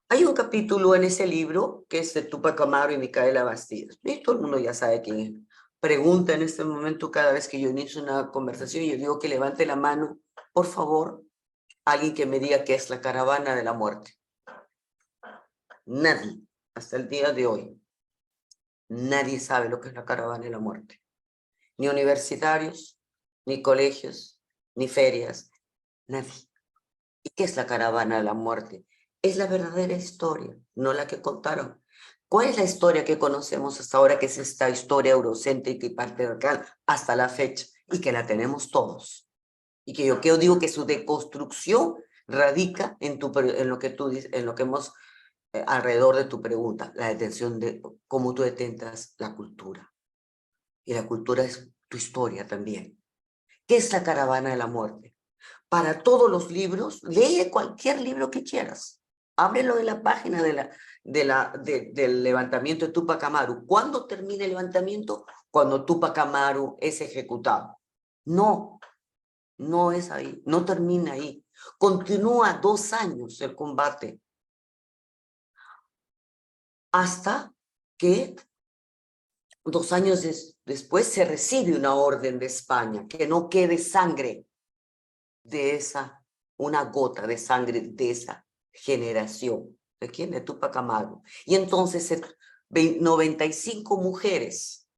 Hay un capítulo en ese libro que es de Túpac Amaru y Micaela Bastidas. Y todo el mundo ya sabe quién es. Pregunta en este momento cada vez que yo inicio una conversación, yo digo que levante la mano, por favor, alguien que me diga qué es la caravana de la muerte. Nadie, hasta el día de hoy, nadie sabe lo que es la caravana de la muerte. Ni universitarios, ni colegios, ni ferias, nadie. ¿Y qué es la caravana de la muerte? Es la verdadera historia, no la que contaron. ¿Cuál es la historia que conocemos hasta ahora, que es esta historia eurocéntrica y patriarcal hasta la fecha, y que la tenemos todos? Y que yo digo que su deconstrucción radica en lo que tú dices, en lo que hemos alrededor de tu pregunta, la detención de cómo tú detentas la cultura. Y la cultura es tu historia también. ¿Qué es la caravana de la muerte? Para todos los libros, lee cualquier libro que quieras. Ábrelo en la página del levantamiento de Túpac Amaru. ¿Cuándo termina el levantamiento? Cuando Túpac Amaru es ejecutado. No, no es ahí, no termina ahí. Continúa 2 años el combate. Hasta que 2 años después se recibe una orden de España, que no quede sangre de una gota de sangre de esa generación. ¿De quién? De Túpac Amaru. Y entonces 95 mujeres,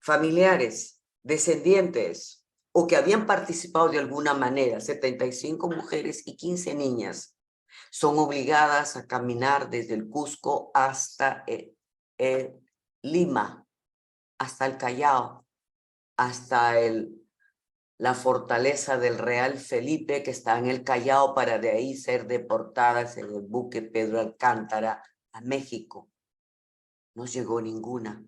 familiares, descendientes, o que habían participado de alguna manera, 75 mujeres y 15 niñas, son obligadas a caminar desde el Cusco hasta Lima, hasta el Callao, hasta la fortaleza del Real Felipe, que está en el Callao, para de ahí ser deportadas en el buque Pedro Alcántara a México. No llegó ninguna.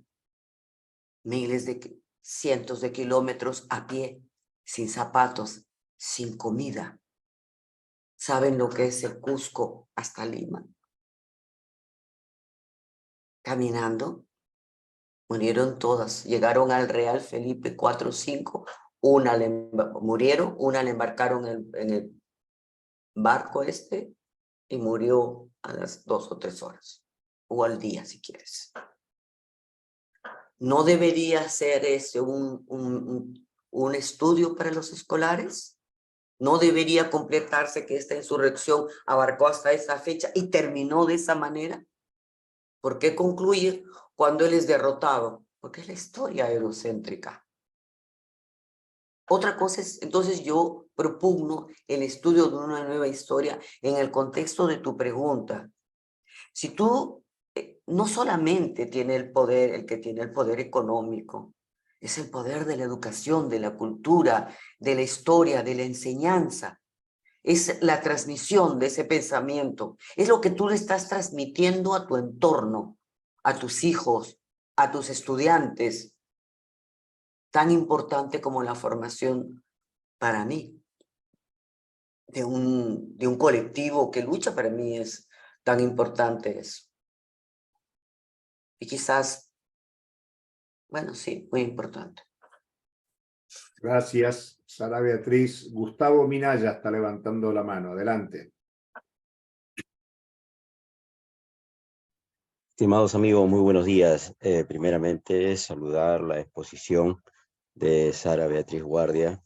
Cientos de kilómetros a pie, sin zapatos, sin comida. ¿Saben lo que es el Cusco hasta Lima? Caminando. Murieron todas. Llegaron al Real Felipe 4 o 5. Una murieron, una le embarcaron en el barco y murió a las 2 o 3 horas. O al día, si quieres. ¿No debería ser ese un estudio para los escolares? ¿No debería completarse que esta insurrección abarcó hasta esa fecha y terminó de esa manera? ¿Por qué concluye cuando él es derrotado? Porque es la historia eurocéntrica. Otra cosa es, entonces yo propugno el estudio de una nueva historia en el contexto de tu pregunta. Si tú no solamente tiene el poder, el que tiene el poder económico, es el poder de la educación, de la cultura, de la historia, de la enseñanza. Es la transmisión de ese pensamiento. Es lo que tú le estás transmitiendo a tu entorno, a tus hijos, a tus estudiantes. Tan importante como la formación para mí de un colectivo que lucha, para mí es tan importante eso. Y quizás, bueno, sí, muy importante. Gracias, Sara Beatriz. Gustavo Minaya está levantando la mano. Adelante. Estimados amigos, muy buenos días. Primeramente, saludar la exposición de Sara Beatriz Guardia.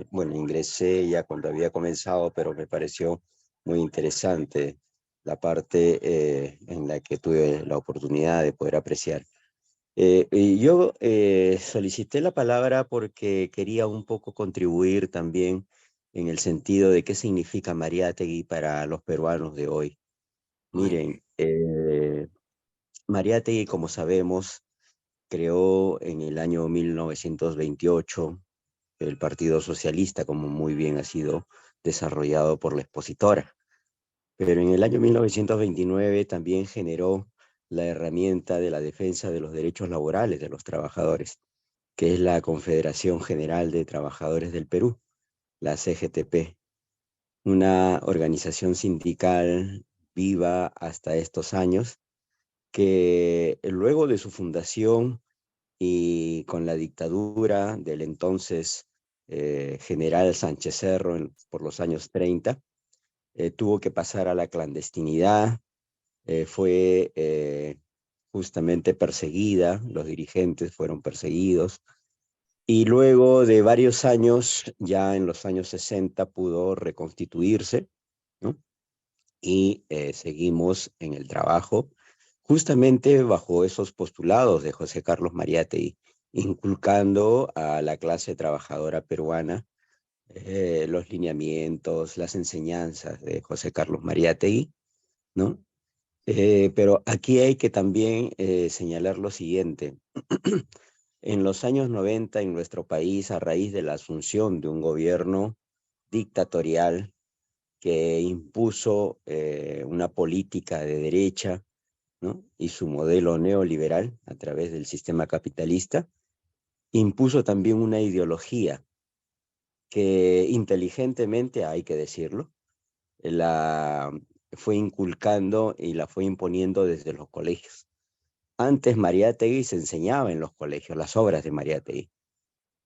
Bueno, ingresé ya cuando había comenzado, pero me pareció muy interesante la parte en la que tuve la oportunidad de poder apreciar. Y yo solicité la palabra porque quería un poco contribuir también en el sentido de qué significa Mariátegui para los peruanos de hoy. Miren, Mariátegui, como sabemos, creó en el año 1928 el Partido Socialista, como muy bien ha sido desarrollado por la expositora. Pero en el año 1929 también generó la herramienta de la defensa de los derechos laborales de los trabajadores, que es la Confederación General de Trabajadores del Perú, la CGTP, una organización sindical viva hasta estos años, que luego de su fundación y con la dictadura del entonces general Sánchez Cerro por los años 30, tuvo que pasar a la clandestinidad, fue justamente perseguida, los dirigentes fueron perseguidos, y luego de varios años, ya en los años 60, pudo reconstituirse, ¿no? Y seguimos en el trabajo, justamente bajo esos postulados de José Carlos Mariátegui, inculcando a la clase trabajadora peruana los lineamientos, las enseñanzas de José Carlos Mariátegui, ¿no? Pero aquí hay que también señalar lo siguiente. En los años 90 en nuestro país, a raíz de la asunción de un gobierno dictatorial que impuso una política de derecha, ¿no? Y su modelo neoliberal a través del sistema capitalista, impuso también una ideología que inteligentemente, hay que decirlo, la fue inculcando y la fue imponiendo desde los colegios. Antes Mariátegui se enseñaba en los colegios las obras de Mariátegui.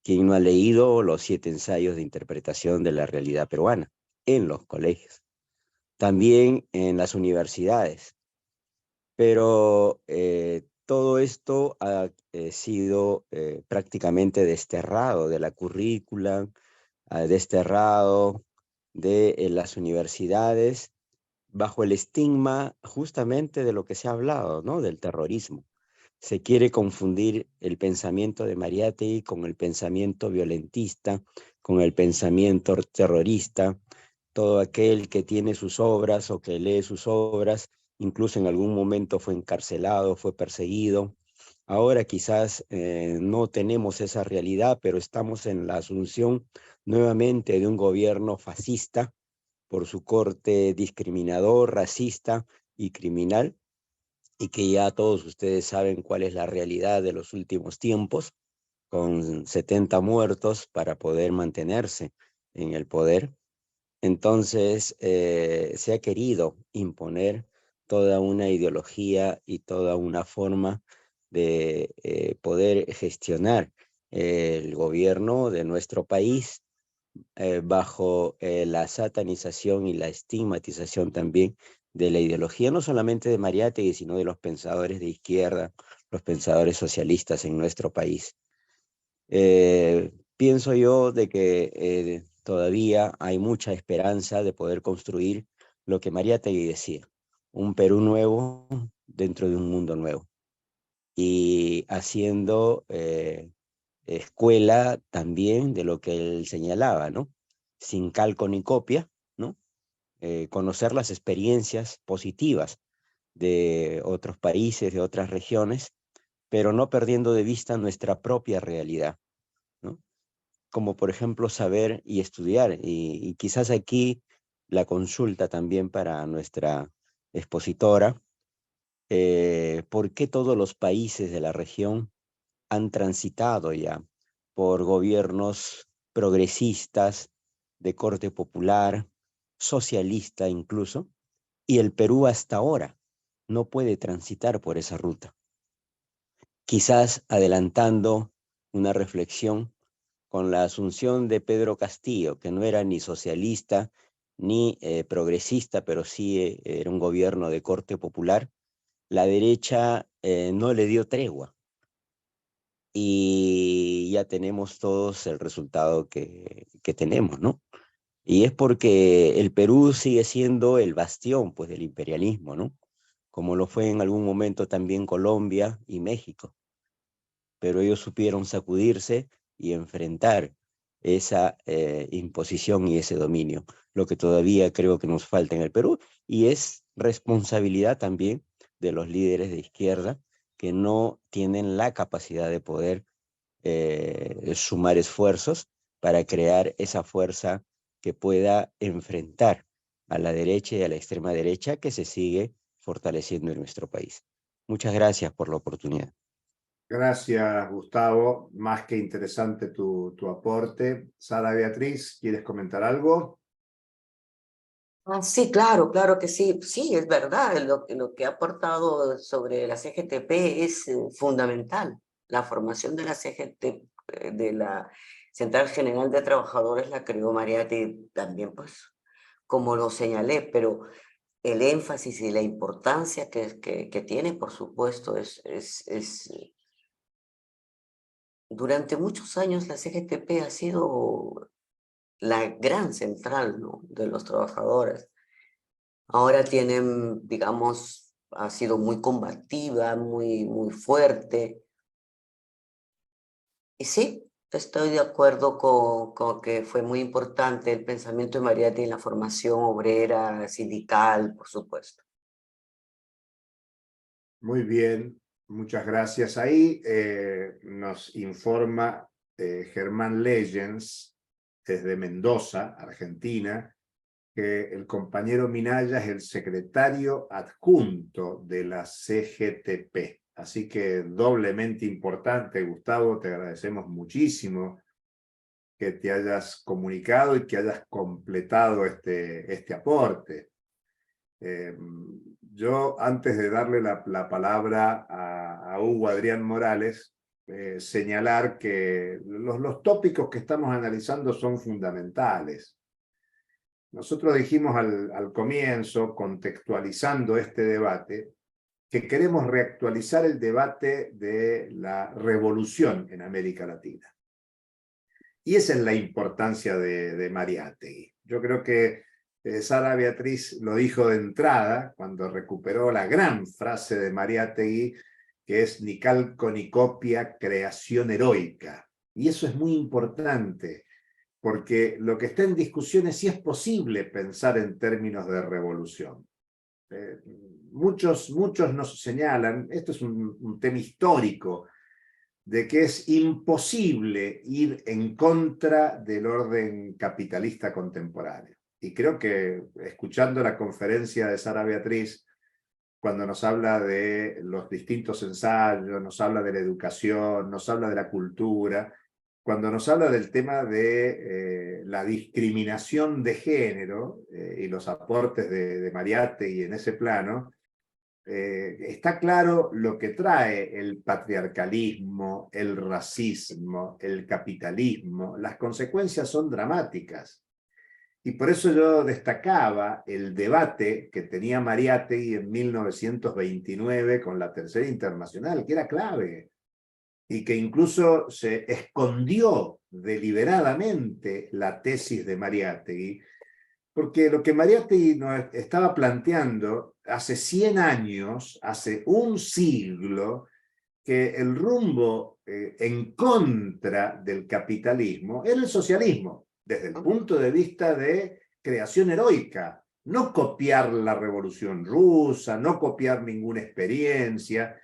Quien no ha leído los 7 ensayos de interpretación de la realidad peruana en los colegios, también en las universidades. Pero todo esto ha sido prácticamente desterrado de la currícula, desterrado de las universidades, bajo el estigma justamente de lo que se ha hablado, ¿no? Del terrorismo. Se quiere confundir el pensamiento de Mariátegui con el pensamiento violentista, con el pensamiento terrorista. Todo aquel que tiene sus obras o que lee sus obras, incluso en algún momento fue encarcelado, fue perseguido. Ahora quizás no tenemos esa realidad, pero estamos en la asunción nuevamente de un gobierno fascista por su corte discriminador, racista y criminal, y que ya todos ustedes saben cuál es la realidad de los últimos tiempos, con 70 muertos para poder mantenerse en el poder. Entonces, se ha querido imponer toda una ideología y toda una forma de poder gestionar el gobierno de nuestro país bajo la satanización y la estigmatización también de la ideología, no solamente de Mariátegui, sino de los pensadores de izquierda, los pensadores socialistas en nuestro país. Pienso yo de que todavía hay mucha esperanza de poder construir lo que Mariátegui decía, un Perú nuevo dentro de un mundo nuevo, y haciendo escuela también de lo que él señalaba, ¿no? Sin calco ni copia, ¿no? Conocer las experiencias positivas de otros países, de otras regiones, pero no perdiendo de vista nuestra propia realidad, ¿no? Como por ejemplo saber y estudiar, y quizás aquí la consulta también para nuestra expositora, ¿por qué todos los países de la región han transitado ya por gobiernos progresistas, de corte popular, socialista incluso, y el Perú hasta ahora no puede transitar por esa ruta? Quizás adelantando una reflexión con la asunción de Pedro Castillo, que no era ni socialista ni progresista, pero sí era un gobierno de corte popular, la derecha no le dio tregua. Y ya tenemos todos el resultado que tenemos, ¿no? Y es porque el Perú sigue siendo el bastión, pues, del imperialismo, ¿no? Como lo fue en algún momento también Colombia y México. Pero ellos supieron sacudirse y enfrentar esa imposición y ese dominio, lo que todavía creo que nos falta en el Perú, y es responsabilidad también de los líderes de izquierda que no tienen la capacidad de poder sumar esfuerzos para crear esa fuerza que pueda enfrentar a la derecha y a la extrema derecha que se sigue fortaleciendo en nuestro país. Muchas gracias por la oportunidad. Gracias, Gustavo. Más que interesante tu aporte. Sara Beatriz, ¿quieres comentar algo? Sí, claro, claro que sí. Sí, es verdad. Lo que ha aportado sobre la CGTP es fundamental. La formación de la CGT, de la Central General de Trabajadores, la creó Mariátegui también, pues, como lo señalé, pero el énfasis y la importancia que tiene, por supuesto, durante muchos años la CGTP ha sido la gran central, ¿no?, de los trabajadores. Ahora tienen, digamos, ha sido muy combativa, muy fuerte. Y sí, estoy de acuerdo con que fue muy importante el pensamiento de Mariátegui en la formación obrera, sindical, por supuesto. Muy bien, muchas gracias. Ahí nos informa Germán Legends, desde Mendoza, Argentina, que el compañero Minaya es el secretario adjunto de la CGTP. Así que doblemente importante, Gustavo, te agradecemos muchísimo que te hayas comunicado y que hayas completado este aporte. Yo, antes de darle la palabra a Hugo Adrián Morales, señalar que los tópicos que estamos analizando son fundamentales. Nosotros dijimos al comienzo, contextualizando este debate, que queremos reactualizar el debate de la revolución en América Latina. Y esa es la importancia de Mariátegui. Yo creo que Sara Beatriz lo dijo de entrada, cuando recuperó la gran frase de Mariátegui, que es ni calco ni copia, creación heroica. Y eso es muy importante, porque lo que está en discusión es si es posible pensar en términos de revolución. Muchos nos señalan, esto es un tema histórico, de que es imposible ir en contra del orden capitalista contemporáneo. Y creo que, escuchando la conferencia de Sara Beatriz, cuando nos habla de los distintos ensayos, nos habla de la educación, nos habla de la cultura, cuando nos habla del tema de la discriminación de género y los aportes de Mariátegui en ese plano, está claro lo que trae el patriarcalismo, el racismo, el capitalismo. Las consecuencias son dramáticas. Y por eso yo destacaba el debate que tenía Mariátegui en 1929 con la Tercera Internacional, que era clave, y que incluso se escondió deliberadamente la tesis de Mariátegui, porque lo que Mariátegui nos estaba planteando hace 100 años, hace un siglo, que el rumbo en contra del capitalismo era el socialismo, desde el punto de vista de creación heroica, no copiar la Revolución Rusa, no copiar ninguna experiencia,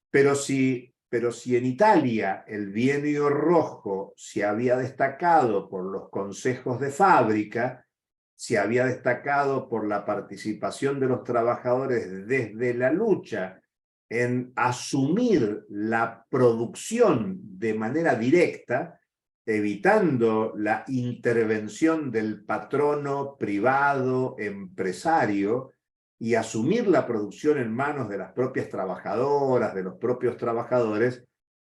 pero si en Italia el bienio rojo se había destacado por los consejos de fábrica, se había destacado por la participación de los trabajadores desde la lucha en asumir la producción de manera directa, evitando la intervención del patrono privado, empresario, y asumir la producción en manos de las propias trabajadoras, de los propios trabajadores,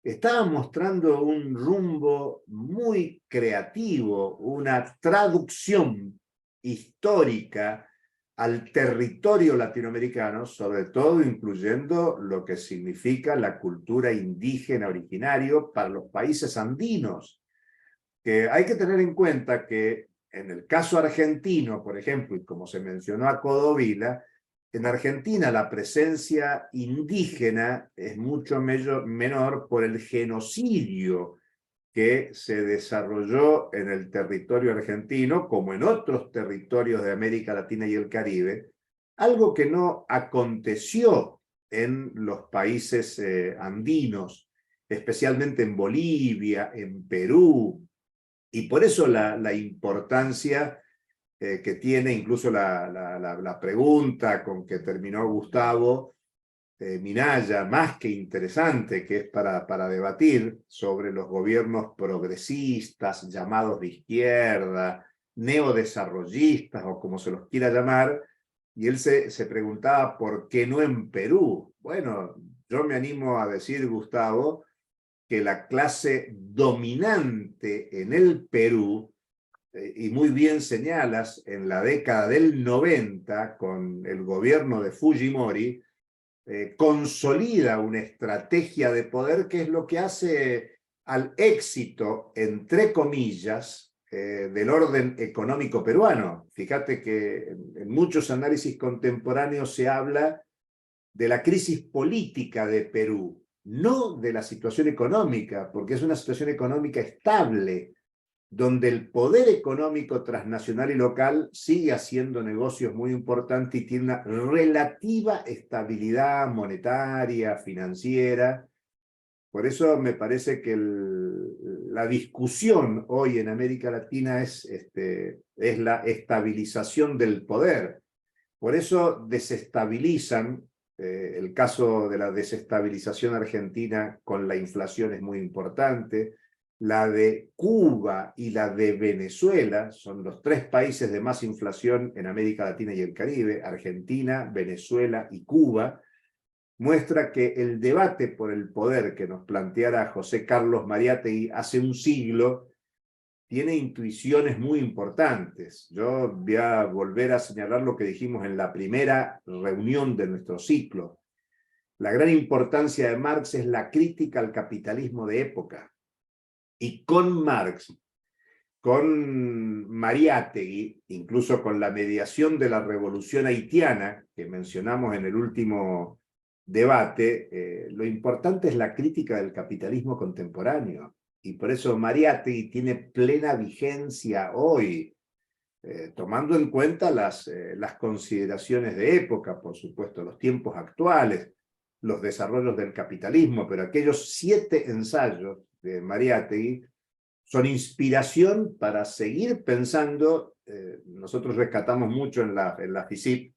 estaba mostrando un rumbo muy creativo, una traducción histórica al territorio latinoamericano, sobre todo incluyendo lo que significa la cultura indígena originario para los países andinos. Que hay que tener en cuenta que en el caso argentino, por ejemplo, y como se mencionó a Codovila, en Argentina la presencia indígena es mucho menor por el genocidio que se desarrolló en el territorio argentino, como en otros territorios de América Latina y el Caribe, algo que no aconteció en los países andinos, especialmente en Bolivia, en Perú, y por eso la importancia que tiene incluso la pregunta con que terminó Gustavo, Minaya, más que interesante, que es para debatir sobre los gobiernos progresistas, llamados de izquierda, neodesarrollistas o como se los quiera llamar, y él se preguntaba por qué no en Perú. Bueno, yo me animo a decir, Gustavo, que la clase dominante en el Perú, y muy bien señalas, en la década del 90, con el gobierno de Fujimori, consolida una estrategia de poder que es lo que hace al éxito, entre comillas, del orden económico peruano. Fíjate que en muchos análisis contemporáneos se habla de la crisis política de Perú, no de la situación económica, porque es una situación económica estable, donde el poder económico transnacional y local sigue haciendo negocios muy importantes y tiene una relativa estabilidad monetaria, financiera. Por eso me parece que la discusión hoy en América Latina es la estabilización del poder. Por eso desestabilizan, el caso de la desestabilización argentina con la inflación es muy importante. La de Cuba y la de Venezuela son los 3 países de más inflación en América Latina y el Caribe, Argentina, Venezuela y Cuba. Muestra que el debate por el poder que nos planteara José Carlos Mariátegui hace un siglo tiene intuiciones muy importantes. Yo voy a volver a señalar lo que dijimos en la primera reunión de nuestro ciclo. La gran importancia de Marx es la crítica al capitalismo de época. Y con Marx, con Mariátegui, incluso con la mediación de la revolución haitiana, que mencionamos en el último debate, lo importante es la crítica del capitalismo contemporáneo. Y por eso Mariátegui tiene plena vigencia hoy, tomando en cuenta las consideraciones de época, por supuesto, los tiempos actuales, los desarrollos del capitalismo, pero aquellos 7 ensayos de Mariátegui son inspiración para seguir pensando. Nosotros rescatamos mucho en la FISIP,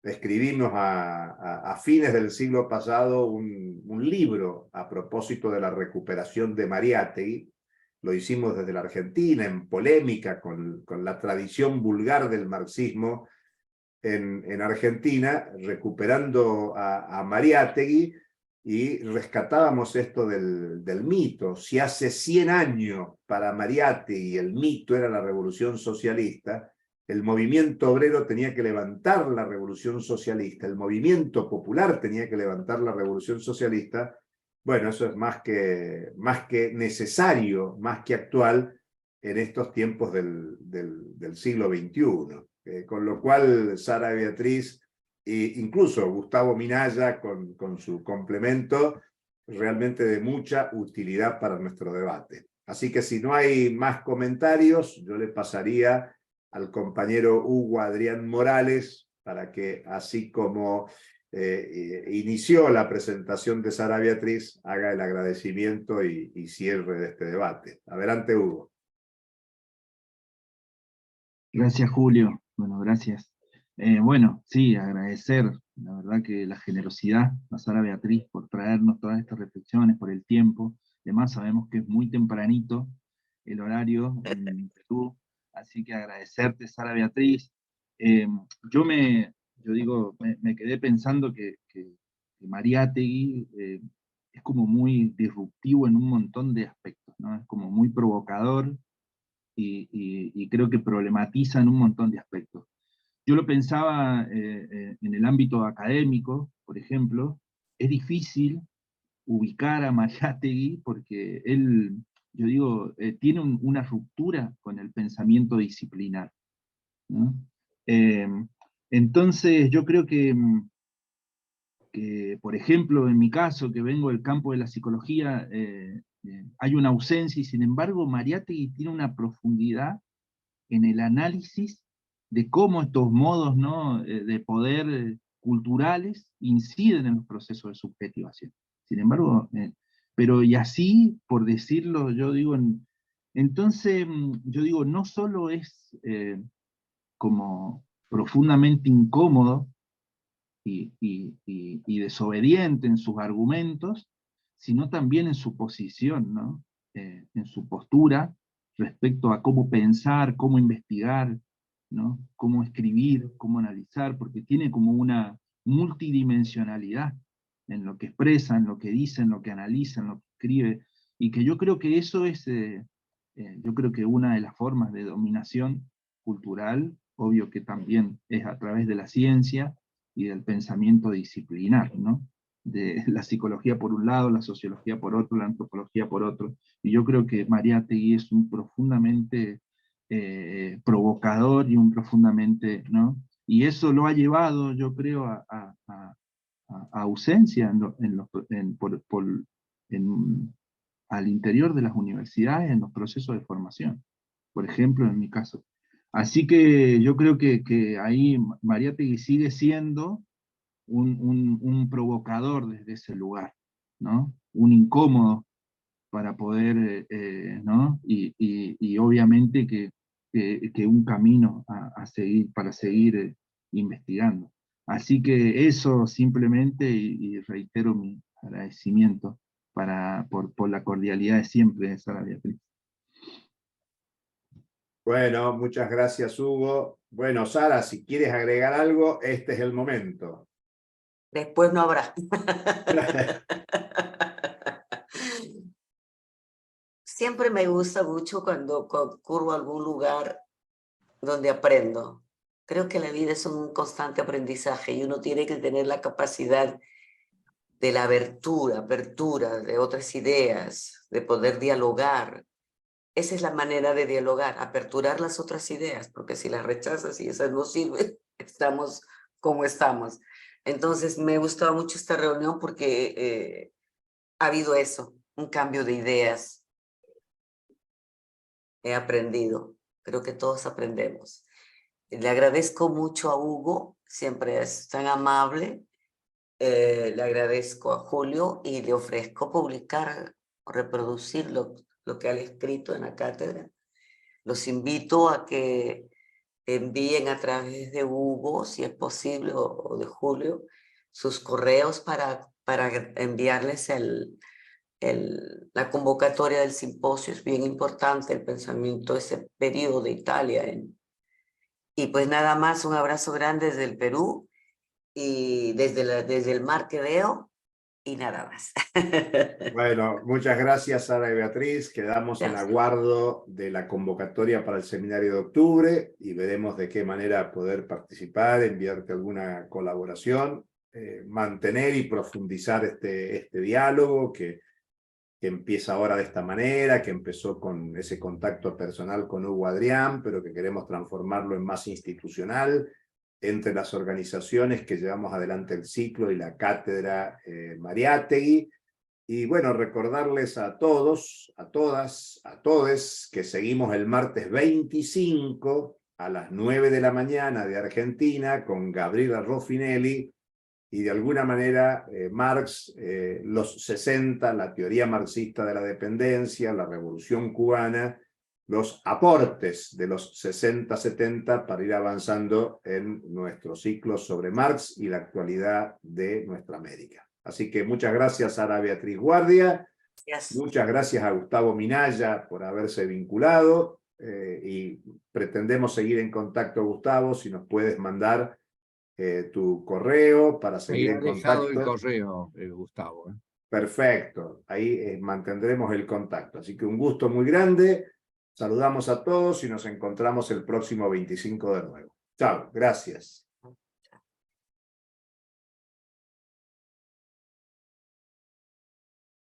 escribimos a fines del siglo pasado un libro a propósito de la recuperación de Mariátegui. Lo hicimos desde la Argentina, en polémica con la tradición vulgar del marxismo en Argentina, recuperando a Mariátegui, y rescatábamos esto del mito. Si hace 100 años para Mariátegui el mito era la revolución socialista, el movimiento obrero tenía que levantar la revolución socialista, el movimiento popular tenía que levantar la revolución socialista. Bueno, eso es más que necesario, más que actual en estos tiempos del siglo XXI. Con lo cual, Sara Beatriz, e incluso Gustavo Minaya con su complemento, realmente de mucha utilidad para nuestro debate. Así que si no hay más comentarios, yo le pasaría al compañero Hugo Adrián Morales para que, así como inició la presentación de Sara Beatriz, haga el agradecimiento y cierre de este debate. Adelante, Hugo. Gracias, Julio. Bueno, gracias. Bueno, sí, agradecer, la verdad que la generosidad a Sara Beatriz por traernos todas estas reflexiones, por el tiempo. Además sabemos que es muy tempranito el horario en Perú, así que agradecerte, Sara Beatriz. Yo me quedé pensando que Mariátegui es como muy disruptivo en un montón de aspectos, ¿no? Es como muy provocador y creo que problematiza en un montón de aspectos. Yo lo pensaba en el ámbito académico, por ejemplo. Es difícil ubicar a Mariátegui porque él, yo digo, tiene una ruptura con el pensamiento disciplinar, ¿no? Entonces yo creo que, por ejemplo, en mi caso, que vengo del campo de la psicología, hay una ausencia, y sin embargo Mariátegui tiene una profundidad en el análisis de cómo estos modos, ¿no?, de poder culturales inciden en los procesos de subjetivación. Sin embargo, pero y así, por decirlo, yo digo, entonces, yo digo, no solo es como profundamente incómodo y desobediente en sus argumentos, sino también en su posición, ¿no? En su postura respecto a cómo pensar, cómo investigar, ¿no? Cómo escribir, cómo analizar, porque tiene como una multidimensionalidad en lo que expresa, en lo que dice, en lo que analiza, en lo que escribe, y que yo creo que eso es, yo creo que una de las formas de dominación cultural, obvio que también es a través de la ciencia y del pensamiento disciplinar, ¿no? De la psicología por un lado, la sociología por otro, la antropología por otro, y yo creo que Mariátegui es un profundamente provocador y un profundamente, ¿no? Y eso lo ha llevado, yo creo, a ausencia al interior de las universidades en los procesos de formación, por ejemplo, en mi caso. Así que yo creo que ahí Mariátegui sigue siendo un provocador desde ese lugar, ¿no? Un incómodo para poder, ¿no? Y obviamente que un camino a seguir, para seguir investigando. Así que eso simplemente, y reitero mi agradecimiento por la cordialidad de siempre de Sara Beatriz. Bueno, muchas gracias, Hugo. Bueno, Sara, si quieres agregar algo, este es el momento. Después no habrá. Siempre me gusta mucho cuando concurro a algún lugar donde aprendo. Creo que la vida es un constante aprendizaje y uno tiene que tener la capacidad de la apertura de otras ideas, de poder dialogar. Esa es la manera de dialogar, aperturar las otras ideas, porque si las rechazas y esas no sirven, estamos como estamos. Entonces me ha gustado mucho esta reunión porque ha habido eso, un cambio de ideas. He aprendido, creo que todos aprendemos. Le agradezco mucho a Hugo, siempre es tan amable. Le agradezco a Julio y le ofrezco publicar o reproducir lo que ha escrito en la cátedra. Los invito a que envíen a través de Hugo, si es posible, o de Julio, sus correos para enviarles la convocatoria del simposio. Es bien importante el pensamiento de ese periodo de Italia. Y pues nada más, un abrazo grande desde el Perú y desde el mar que veo y nada más. Bueno, muchas gracias, Sara y Beatriz. Quedamos en Gracias. aguardo de la convocatoria para el seminario de octubre y veremos de qué manera poder participar, enviarte alguna colaboración, mantener y profundizar este diálogo que empieza ahora de esta manera, que empezó con ese contacto personal con Hugo Adrián, pero que queremos transformarlo en más institucional, entre las organizaciones que llevamos adelante el ciclo y la cátedra Mariátegui. Y bueno, recordarles a todos, a todas, a todes, que seguimos el martes 25 a las 9 de la mañana de Argentina con Gabriela Roffinelli, y de alguna manera Marx, los 60, la teoría marxista de la dependencia, la revolución cubana, los aportes de los 60-70 para ir avanzando en nuestro ciclo sobre Marx y la actualidad de nuestra América. Así que muchas gracias a Sara Beatriz Guardia, Gracias. muchas gracias a Gustavo Minaya por haberse vinculado y pretendemos seguir en contacto, Gustavo, si nos puedes mandar tu correo para seguir Ahí en ha dejado el contacto. correo, Gustavo. Perfecto, ahí mantendremos el contacto. Así que un gusto muy grande. Saludamos a todos y nos encontramos el próximo 25 de nuevo. Chao, gracias.